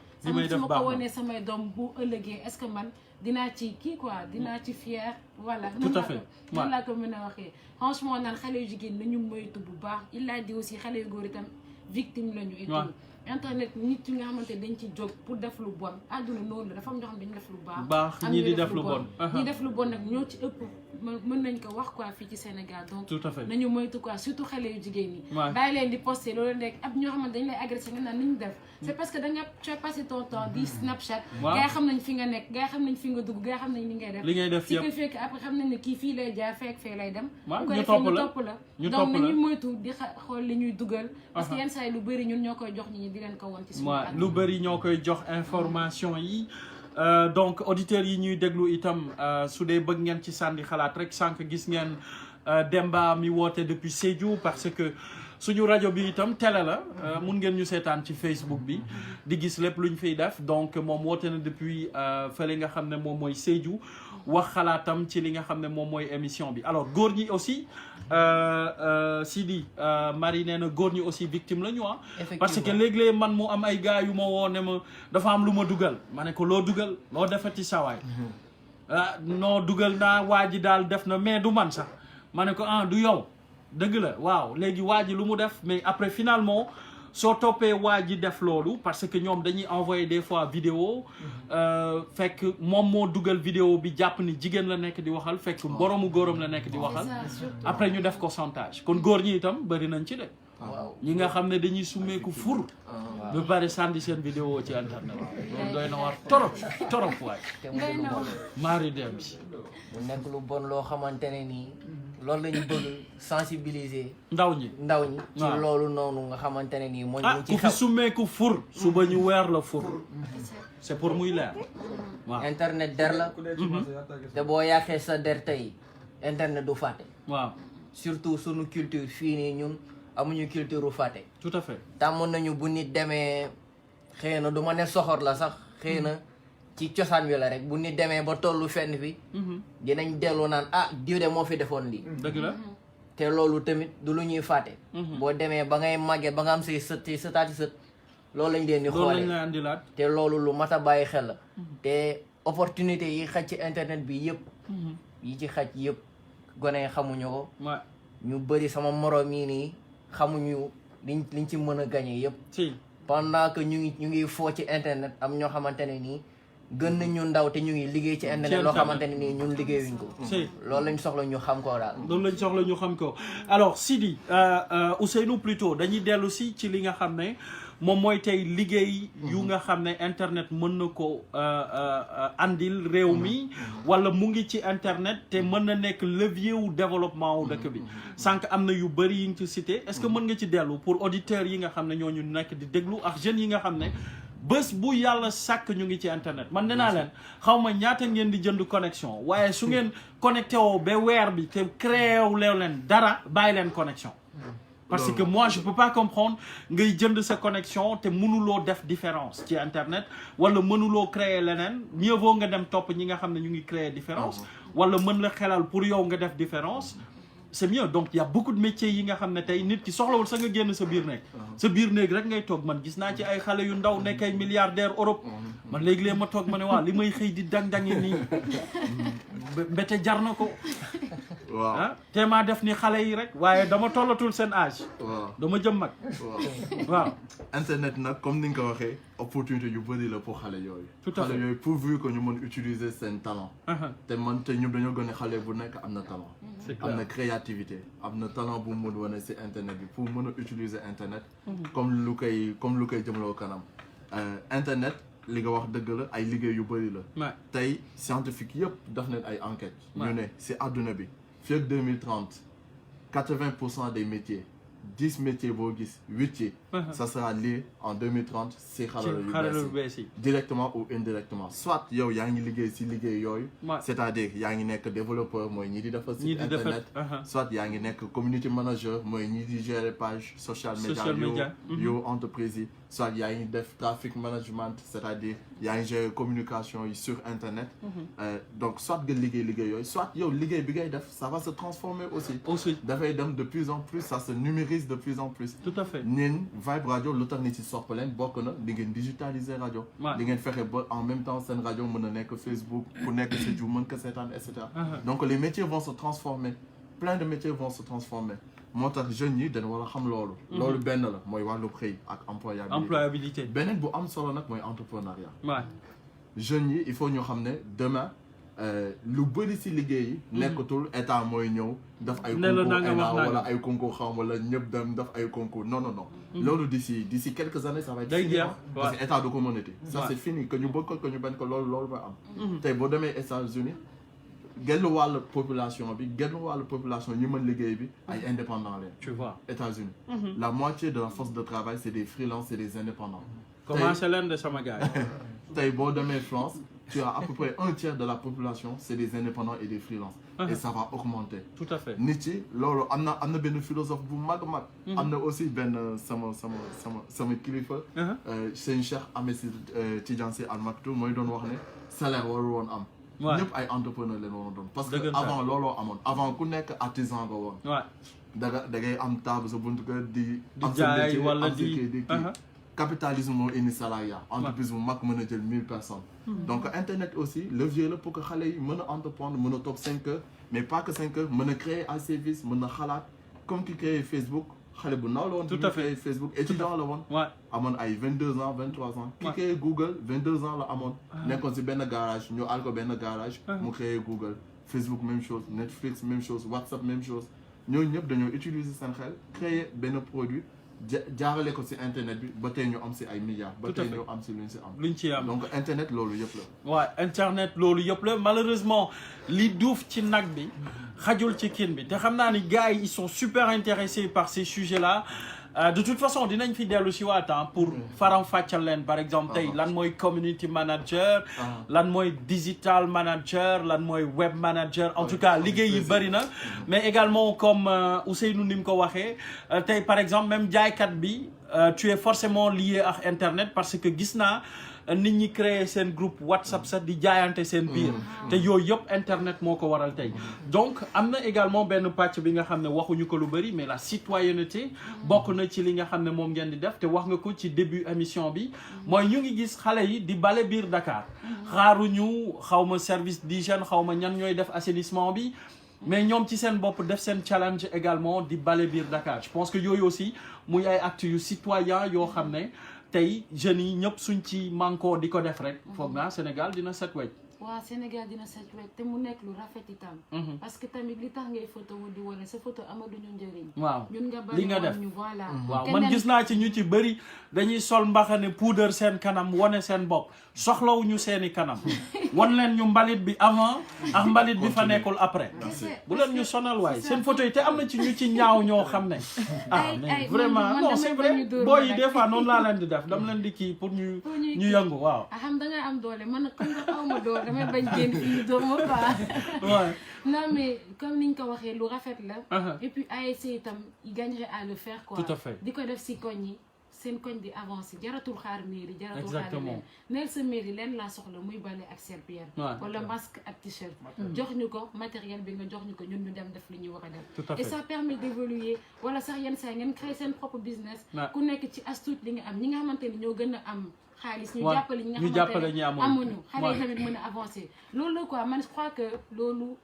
su ma ko wanee samay doom bu ëllëgee est-ce que man dinaa ci kii quoi dinaa ci fier. voilà tout à fait noonu laa ko mën a waxee franchement naan xale yu jigéen nañu moytu bu baax il a dit aussi xale yu góor itam victime lañu et tout internet nit yi nga xamante dañ ci jóg pour def lu bon àdduna noonu la dafa am ñoo xam dañu def lu baax ñii di def lu bon ñi def lu bon nag ñoo ci ëpp mën nañ ko wax quoi fii ci Sénégal donc tout à fait nañu moytu quoi surtout xale yu jigéen ñi bàyyi leen di poster loolu nekk ab ñoo xamante dañu lay agressé nga naan ni ñu def c'est parce que da nga tu as passé ton temps di Snapchat gars yi xam nañ fi nga nekk gars yi xam nañ fi nga dugg gars yi xam nañ li ngay def yëpp ce qui fait que après xam nañ ne kii fii lay jaar fekk fee lay dem ñu topp la donc nañu moytu di xool li ñuy dugal parce que yenn saa yi lu bëri ñun ñoo koy jox ñi di leen ko woon ci lu bëri ñoo koy jox information yi donc auditeurs yi ñuy déglu itam su dee bëgg ngeen ci sànni xalaat rek sànq gis ngeen Demba mi woote depuis Sédhiou parce que suñu rajo bi itam télé la mun ngeen ñu seetaan ci Facebook bi di gis lépp lu ñu fiy def donc moom woote na depuis fële nga xam ne moom mooy Sédhiou wax xalaatam ci li nga xam ne moom mooy émission bi alors góor ñi aussi Sidi Marie nee na góor ñi aussi victime la ñu parce que léeg-léeg man mu am ay gars yu ma woo ne ma dafa am lu ma dugal ma ne ko loo dugal loo defati sawaay noo dugal naa waa ji daal def na mais du man sax ma ne ko du yow dëgg la waaw léegi waa ji lu mu def mais après finalement soo toppee waa ji def loolu parce que ñoom dañuy envoyer des fois vidéo fekk moom moo dugal vidéo bi jàpp ni jigéen la nekk di waxal fekk boroomu góoram la nekk di waxal après ñu def ko chantage kon góor ñi itam bëri nañ ci de ñi nga xam ne dañuy summeeku fur ba pare sànni seen vidéo ci internet loolu doy na war torop waay maari dem si mu nekk lu bon loo xamante ne nii loolu la ñu bëgg sensibiliser ndaw ñi ci loolu noonu nga xamante ne nii mooy ku fi summeeku fur suba ñu weer la fur c'est pour muy leer waaw internet der la te boo yàqee sa der tey internet du fàtte waaw surtout sunu culture fii nii ñun amuñu culture u fàtte tout à fait tàmm nañu bu nit demee xëy na du ma ne soxor la sax xëy na ci cosaan wi la rek bu nit demee ba tollu fenn fi dinañ dellu naan diw de moo fi defoon lii dëgg la te loolu tamit du lu ñuy fàtte boo demee ba ngay màggee ba nga am say sët say sëtaati sët loolu lañ leen di xoolee te loolu lu mat a bàyyi xel la te opportunité yi xaj ci internet bi yëpp yi ci xaj yëpp gone xamuñu ko ñu bëri sama moroom yi nii xamuñu liñ ci mën a gagné yëpp pendant que ñu ngi foo ci internet am ñoo xamante ne nii gën nañ ñu ndaw te ñu ngi liggéey ci internet loo xamante ne nii ñun liggéeyuñ ko loolu lañ soxla ñu xam ko daal loolu lañ soxla ñu xam ko alors Sidi Ousseynou plutôt dañuy dellu si ci li nga xam ne moom mooy tey liggéey yu nga xam ne internet mën na ko andil réew mi wala mu ngi ci internet te mën na nekk levier wu développement wu dëkk bi sànq am na yu bëri yi nga ci cité est-ce que mën nga ci dellu pour auditeurs yi nga xam ne ñooñu nekk di déglu ak jeunes yi nga xam ne bés bu yàlla sàkk ñu ngi ci internet man nee naa leen xaw ma ñaata ngeen di jënd connexion waaye su ngeen connecté woo ba weer bi te créé wu leen dara bàyyi leen connexion parce que moi je peux pas comprendre ngay jënd sa connexion te mënuloo def différence ci internet wala mënuloo créer leneen mieux vaut nga dem topp ñi nga xam ne ñu ngi créer différence wala mën la xelal pour yow nga def différence c'est mieux donc il y a beaucoup de métiers yi nga xam ne tey nit ki soxlawul sa nga génn sa biir néeg sa biir néeg rek ngay toog man gis naa ci ay xale yu ndaw nekk ay milliardaires Europe man léegi-léeg ma toog ma ne waaw li may xëy di dang-dangi nii mbete jar na ko waaw te maa def ni xale yi rek waaye dama tollatul seen âge dama jëm mag waaw internet nag comme ni nga ko waxee opportunité yu bëri la pour xale yooyu xale yooyu pourvu que ñu mën utiliser seen talent te man te ñun dañoo gën a xale bu nekk am na talent am na créativité am na talent bu mu mën wane si internet bi pour mën a utiliser internet comme lu koy jëmloo kanam internet li nga wax dëgg la ay liggéey yu bëri la tey scientifique yëpp def nañ ay enquêtes ñu ne si àdduna bi fii ak 2030 80% des métiers 10 métiers boo gis 8 yi ça sera lié en 2030 si xarala yu bees yi directement ou indirectement soit yow yaa ngi liggéey si liggéey yooyu c'est-à-dire yaa ngi nekk développeur mooy ñi di defar site internet soit yaa ngi nekk community manager mooy ñi di gérer page social media yow entreprise yi soit yaa ngi def traffic management c'est-à-dire yaa ngi gérer communication yi sur internet donc soit nga liggéey yooyu soit yow liggéey bi ngay def ça va se transformer aussi dafay dem de plus en plus ça se numérise de plus en plus tout à fait ñeen Vibe Radio lu tax ni ci sopp leen bokk na di ngeen digitaliser rajo di ngeen fexe ba en même temps seen rajo mën a nekk Facebook ku nekk si ju mën ko seetaan et cetera donc les métiers vont se transformer plein de métiers vont se transformer moo tax jeunes yi dañ war a xam loolu benn la mooy wàllu xëy ak employabilité beneen bu am solo nag mooy entrepreneuriat jeunes yi il faut ñu xam ne demain lu bëri si liggéey yi nekkatul état mooy ñëw daf ay concours ENA wala ay concours xam wala ñëpp dem daf ay concours non loolu d'ici quelques années ça va être fini parce que état du ko mënati ça c'est fini que ñu bëgg ko que ñu bañ ko loolu mooy am tey boo demee États-Unis genn wàllu population ñu mën liggéey bi ay indépendants leen tu vois États-Unis la moitié de la force de travail c'est des freelances c'est des indépendants commencé leen de sama gars tey boo demee France tu as à peu près un tiers de la population c'est des indépendants et des freelances et ça va augmenter tout à fait nit yi loolu am na benn philosophe bu mag am na aussi benn sama kilifa seen Cheikh Ahmed Tidiane Sy Al Maktoum mooy doon wax ne salaire waru woon am ñëpp ay entrepreneur leen waroon doon parce que avant looloo amoon avant ku nekk artisan nga woon da ngay am table sa buntu kër di jaay wala di capitalisme moo indi salariat entreprise bu mag mën a jël 1000 personnes donc internet aussi levier la pour que xale yi mën a entreprendre mën a toog 5 heures mais pas que 5 heures mën a créer un service mën a xalaat comme ki créé Facebook xale bu ndaw la woon tout à fait Facebook étudiant la woon amoon ay 22 ans 23 ans ki créé Google 22 ans la amoon nekkoon si benn garage ñu àll ko benn garage mu créé Google Facebook même chose Netflix même chose WhatsApp même chose ñooñu ñëpp dañoo utiliser seen xel créer benn produit jaarale ko ci internet bi ba tey ñu am ci ay milliards ba tey ñu am ci luñ ci am donc internet loolu yëpp la waaw internet loolu yëpp la malheureusement li duuf ci nag bi xajul ci kin bi te xam naa ni gars yi ils sont super intéressés par ces sujets là de toute façon dinañ fi dellu si waat pour faram fàccal leen par exemple tey lan mooy community manager lan mooy digital manager lan mooy web manager en tout cas liggéey yi bëri na mais également comme Ousseynou ni mu ko waxee tey par exemple même jaaykat bi tu es forcément lié ak internet parce que gis naa nit ñi créer seen groupe WhatsApp sax di jaayante seen biir te yooyu yëpp internet moo ko waral tey donc am na également benn pàcc bi nga xam ne waxuñu ko lu bëri mais la citoyenneté bokk na ci li nga xam ne moom ngeen di def te wax nga ko ci début émission bi mooy ñu ngi gis xale yi di bale biir Dakar xaaruñu xawma service d'hygiène xawma ñan ñooy def assainissement bi mais ñoom ci seen bopp def seen challenge également di bale biir Dakar je pense que yooyu aussi muy ay actes yu citoyen yoo xam ne tey jeunes yi ñëpp suñ ci manko di ko def rek foog naa Sénégal dina set wecc waaw Sénégal dina set wecc te mu nekk lu rafet itam parce que tamit li tax ngay photo wu di wane sa photo amaduñu njëriñ waaw ñun nga li nga def ñu voilà waaw man gis naa ci ñu ci bëri dañuy sol mbaxane poudre seen kanam wane seen bopp soxlawuñu seeni kanam wan leen ñu mbalit bi avant ak mbalit bi fa nekkul après bu leen ñu sonal waaye seen photo yi te am na ci ñu ci ñaaw ñoo xam ne mais vraiment non c'est vrai booy yi des fois noonu laa leen di def dama leen di kii pour ñu yëngu waaw xam da nga am doole man comme nga aw ma doole damay bañ génn fii ñu dóor ma quoi non mais comme ni nga ko waxee lu rafet la et puis ASC itam il gagnerait à le faire quoi tout à fait di ko def si koñ yi seen koñ di avancé jaratul xaar mairie jaratul xaar leen neel sa mairie leen laa soxla muy bale ak serpillère wala masque ak t-shirt jox ñu ko matériel bi nga jox ñu ko ñun ñu dem def li ñuy war a def et ça permet d'évoluer wala sax yenn saa ngeen créer seen propre business ku nekk ci astuut li nga am ñi nga xamante ni ñoo gën a am xaalis ñu jàppale ñi nga xamante ne amuñu xale yi tamit mën a avancer loolu la quoi man je crois que loolu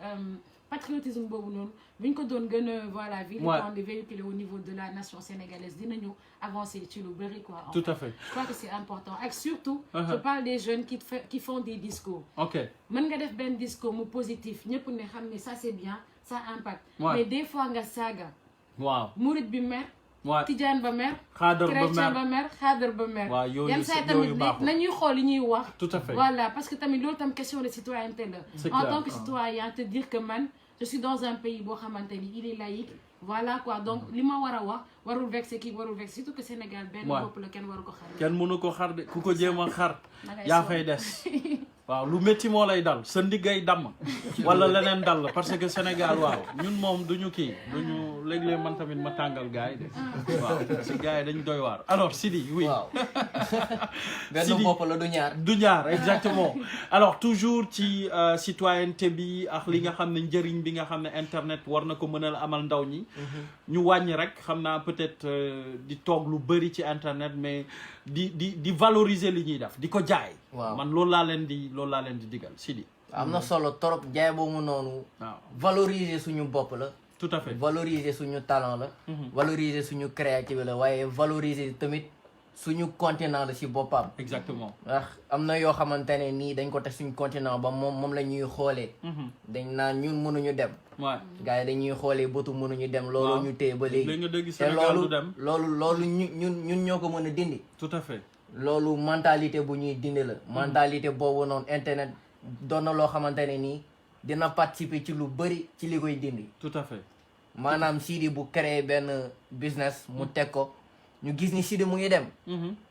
patriotisme boobu noonu bu ñu ko doon gën a voilà vilipender véhiculer au niveau de la nation sénégalaise dinañu avancer ci lu bëri quoi. Tout à fait. Je crois que c'est important ak surtout. je parle des jeunes qui font des discours. ok mën nga def benn discours mu positif ñëpp ne xam ne ça c'est bien ça impacte. mais des fois nga saaga. waaw murit bi mer. waaw tijaan ba mer. xaadar ba mer xaadar ba mer. waaw yooyu yan saa tamit nañuy xool li ñuy wax. tout à fait voilà parce que tamit loolu tam question de citoyenneté la. c'est en clair. tant que citoyen te dire que man je suis dans un pays boo xamante ni il est laïque voilà quoi donc li ma war a wax warul vexé kii warul vexé surtout que Sénégal benn bopp la kenn waru ko xar. kenn mënu ko xar de ku ko jéem a xar yaa fay des. waaw lu métti moo lay dal sa ndiggay damm wala leneen dal la parce que Sénégal waaw ñun moom duñu kii duñu léeg-léeg man tamit ma tàngal gars yi de waaw si gars yi dañ doy waar alors Sidi oui. waaw benn bopp la du ñaar. du ñaar exactement alors toujours ci citoyenneté bi ak li nga xam ne njëriñ bi nga xam ne internet war na ko mënal amal ndaw ñi. ñu wàññi rek xam naa peut-être di toog lu bëri ci internet mais di valoriser li ñuy def di ko jaay. waaw man loolu laa leen di digal Sidi. am na solo trop jaay boobu noonu. waaw valoriser suñu bopp la. tout à fait valoriser suñu talent la. valoriser suñu créativité la waaye valoriser tamit suñu continent la si boppam. exactement ndax am na yoo xamante ne nii dañ ko teg suñu continent ba moom la ñuy xoolee. dañ naan ñun mënuñu dem. waaw gars yi dañuy xoolee bëtu mënuñu dem. loolu ñu téye ba léegi nga dégg te Sénégal du dem loolu ñun ñoo ko mën a dindi. tout à fait. loolu mentalité bu ñuy dindi la. mentalité boobu noonu internet doon na loo xamante ne nii dina participer ci lu bëri ci li koy dindi. tout à fait. maanaam Sidi bu créé benn business mu teg ko ñu gis ni Sidi mu ngi dem.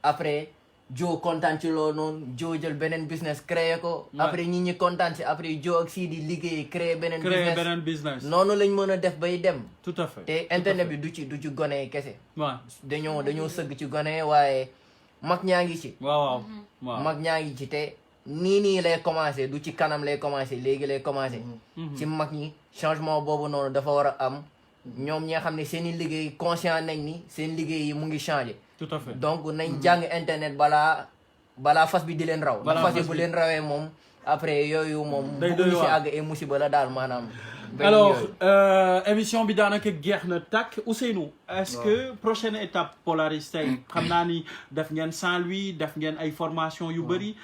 après Joe kontaan ci loolu noonu Joe jël beneen business créé ko. après ñi kontaan ci après Joe ak Sidi liggéey créé beneen business. noonu lañ mën a def bay dem. tout à fait te internet bi du ci gone kese. waaw dañoo sëgg ci gone waaye mag ñaa ngi ci. waaw mag ñaa ngi ci te nii lay commencé du ci kanam lay commencé léegi lay commencé. ci mag ñi changement boobu noonu dafa war a am. ñoom ñi nga xam ne seen i liggéey conscient nañ ni seen liggéey yi mu ngi changé. tout à fait donc nañ jàng internet balaa fas bi di leen raw. balaa fas bi bu leen rawee moom après yooyu moom. day bëgguñu si àgg ay musiba la daal maanaam. alors émission bi daanaka jeex na tàkk Ousseynou. est-ce que prochaine étape Polaris tey xam naa ni def ngeen Saint-Louis def ngeen ay formation yu bëri.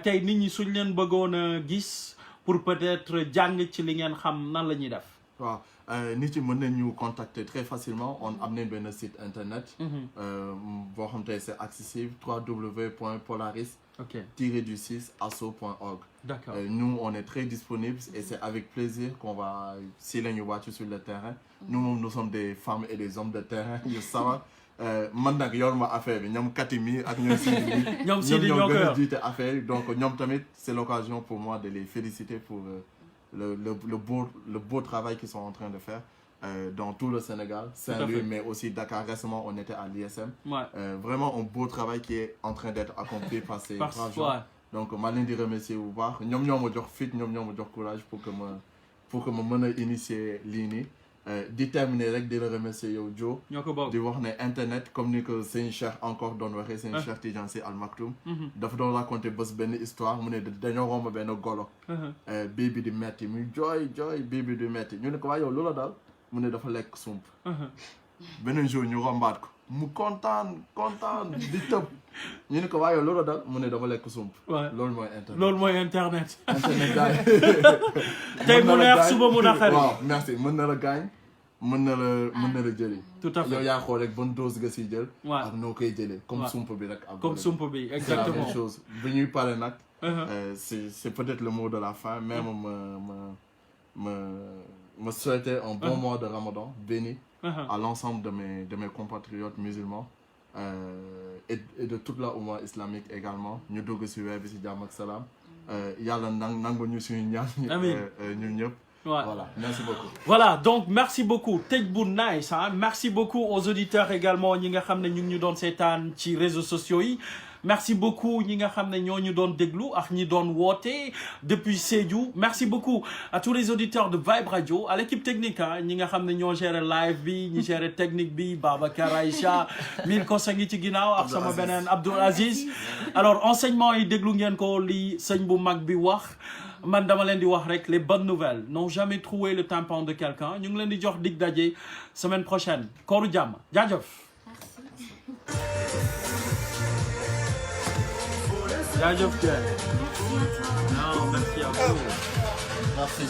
tey nit ñi suñ leen bëggoon a gis pour peut-être jàng ci li ngeen xam nan la ñuy def. waaw nit yi mën nañu contacter très facilement on am nañ benn site internet. boo xam te c'est accessible www.polaris-asso.org. D'accord. Nous on est très disponibles et c'est avec plaisir qu'on va si la ñu wàcc sur le terrain. Nous sommes des femmes et des hommes de terrain yu sawar. man nag yor ma affaire bi ñoom Katimi ak ñoom Sidi bi. ñoom Sidi ñoo gën a jiite affaire yi donc ñoom tamit c'est l'occasion pour moi de les féliciter pour le beau travail qu'ils sont en train de faire dans tout le Sénégal, Saint-Louis, mais aussi Dakar. Récemment, on était à l'ISM. Vraiment un beau travail qui est en train d'être accompli par ces braves gens. Donc, je les remercie au revoir. Nous avons fit, nous avons courage pour que je puisse initier l'INI. Déterminer avec de le remercier Joe. De voir internet comme ni que c'est une chère encore dans le c'est une chère Tidjansi Al Maktoum. Dafa doon raconter bés benn histoire mu ne dañoo romb benn golo. Baby di metti muy jooy baby di metti ñu ne ko waa yow loola daal mu ne dafa lekk sump. beneen jour ñu rombaat ko mu kontaan di tëb ñu ne ko waa yow loola daal mu ne dafa lekk sump. loolu mooy internet. loolu mooy internet. internet gaañ. tey mu neex suba mu naqari. waaw merci mën na la gaañ. mën na la jëli. tout à fait yow yaa xool rek bonne dose nga siy jël. ak noo koy jëlee. comme sump bi rek. comme sump bi exactement c'est la même chose bu ñuy pare nag. c'est peut-être le mot de la fin même me souhaiter un bon mois de Ramadan béni à l'ensemble de mes compatriotes musulmans et de toute la Oumma islamique également ñu dugg si weer bi si jàmm ak salaam yàlla nangu ñu suñu ñaan. ñun ñëpp. Voilà, merci beaucoup. Voilà, donc merci beaucoup. Tëj bu nice, hein? Merci beaucoup aux auditeurs également ñi nga xam ne ñu ngi ñu doon seetaan ci réseaux sociaux yi. Merci beaucoup ñi nga xam ne ñoo ñu doon déglu ak ñi doon woote depuis Sédhiou. Merci beaucoup à tous les auditeurs de Vibe Radio, à l'équipe technique ah ñi nga xam ne ñoo géré live bi ñi géré technique bi Babacar Aïcha mille conseils ngi ci ginnaaw ak sama beneen Abdoul Aziz. Alors enseignement yi déglu ngeen ko li sëñ bu mag bi wax. man dama leen di wax rek les bonnes nouvelles n'ont jamais trouvé le tympan de quelqu'un ñu ngi leen di jox dig daje semaine prochaine kooru jàmm jaajëf. jaajëf Pierre. Non, merci à vous. Merci.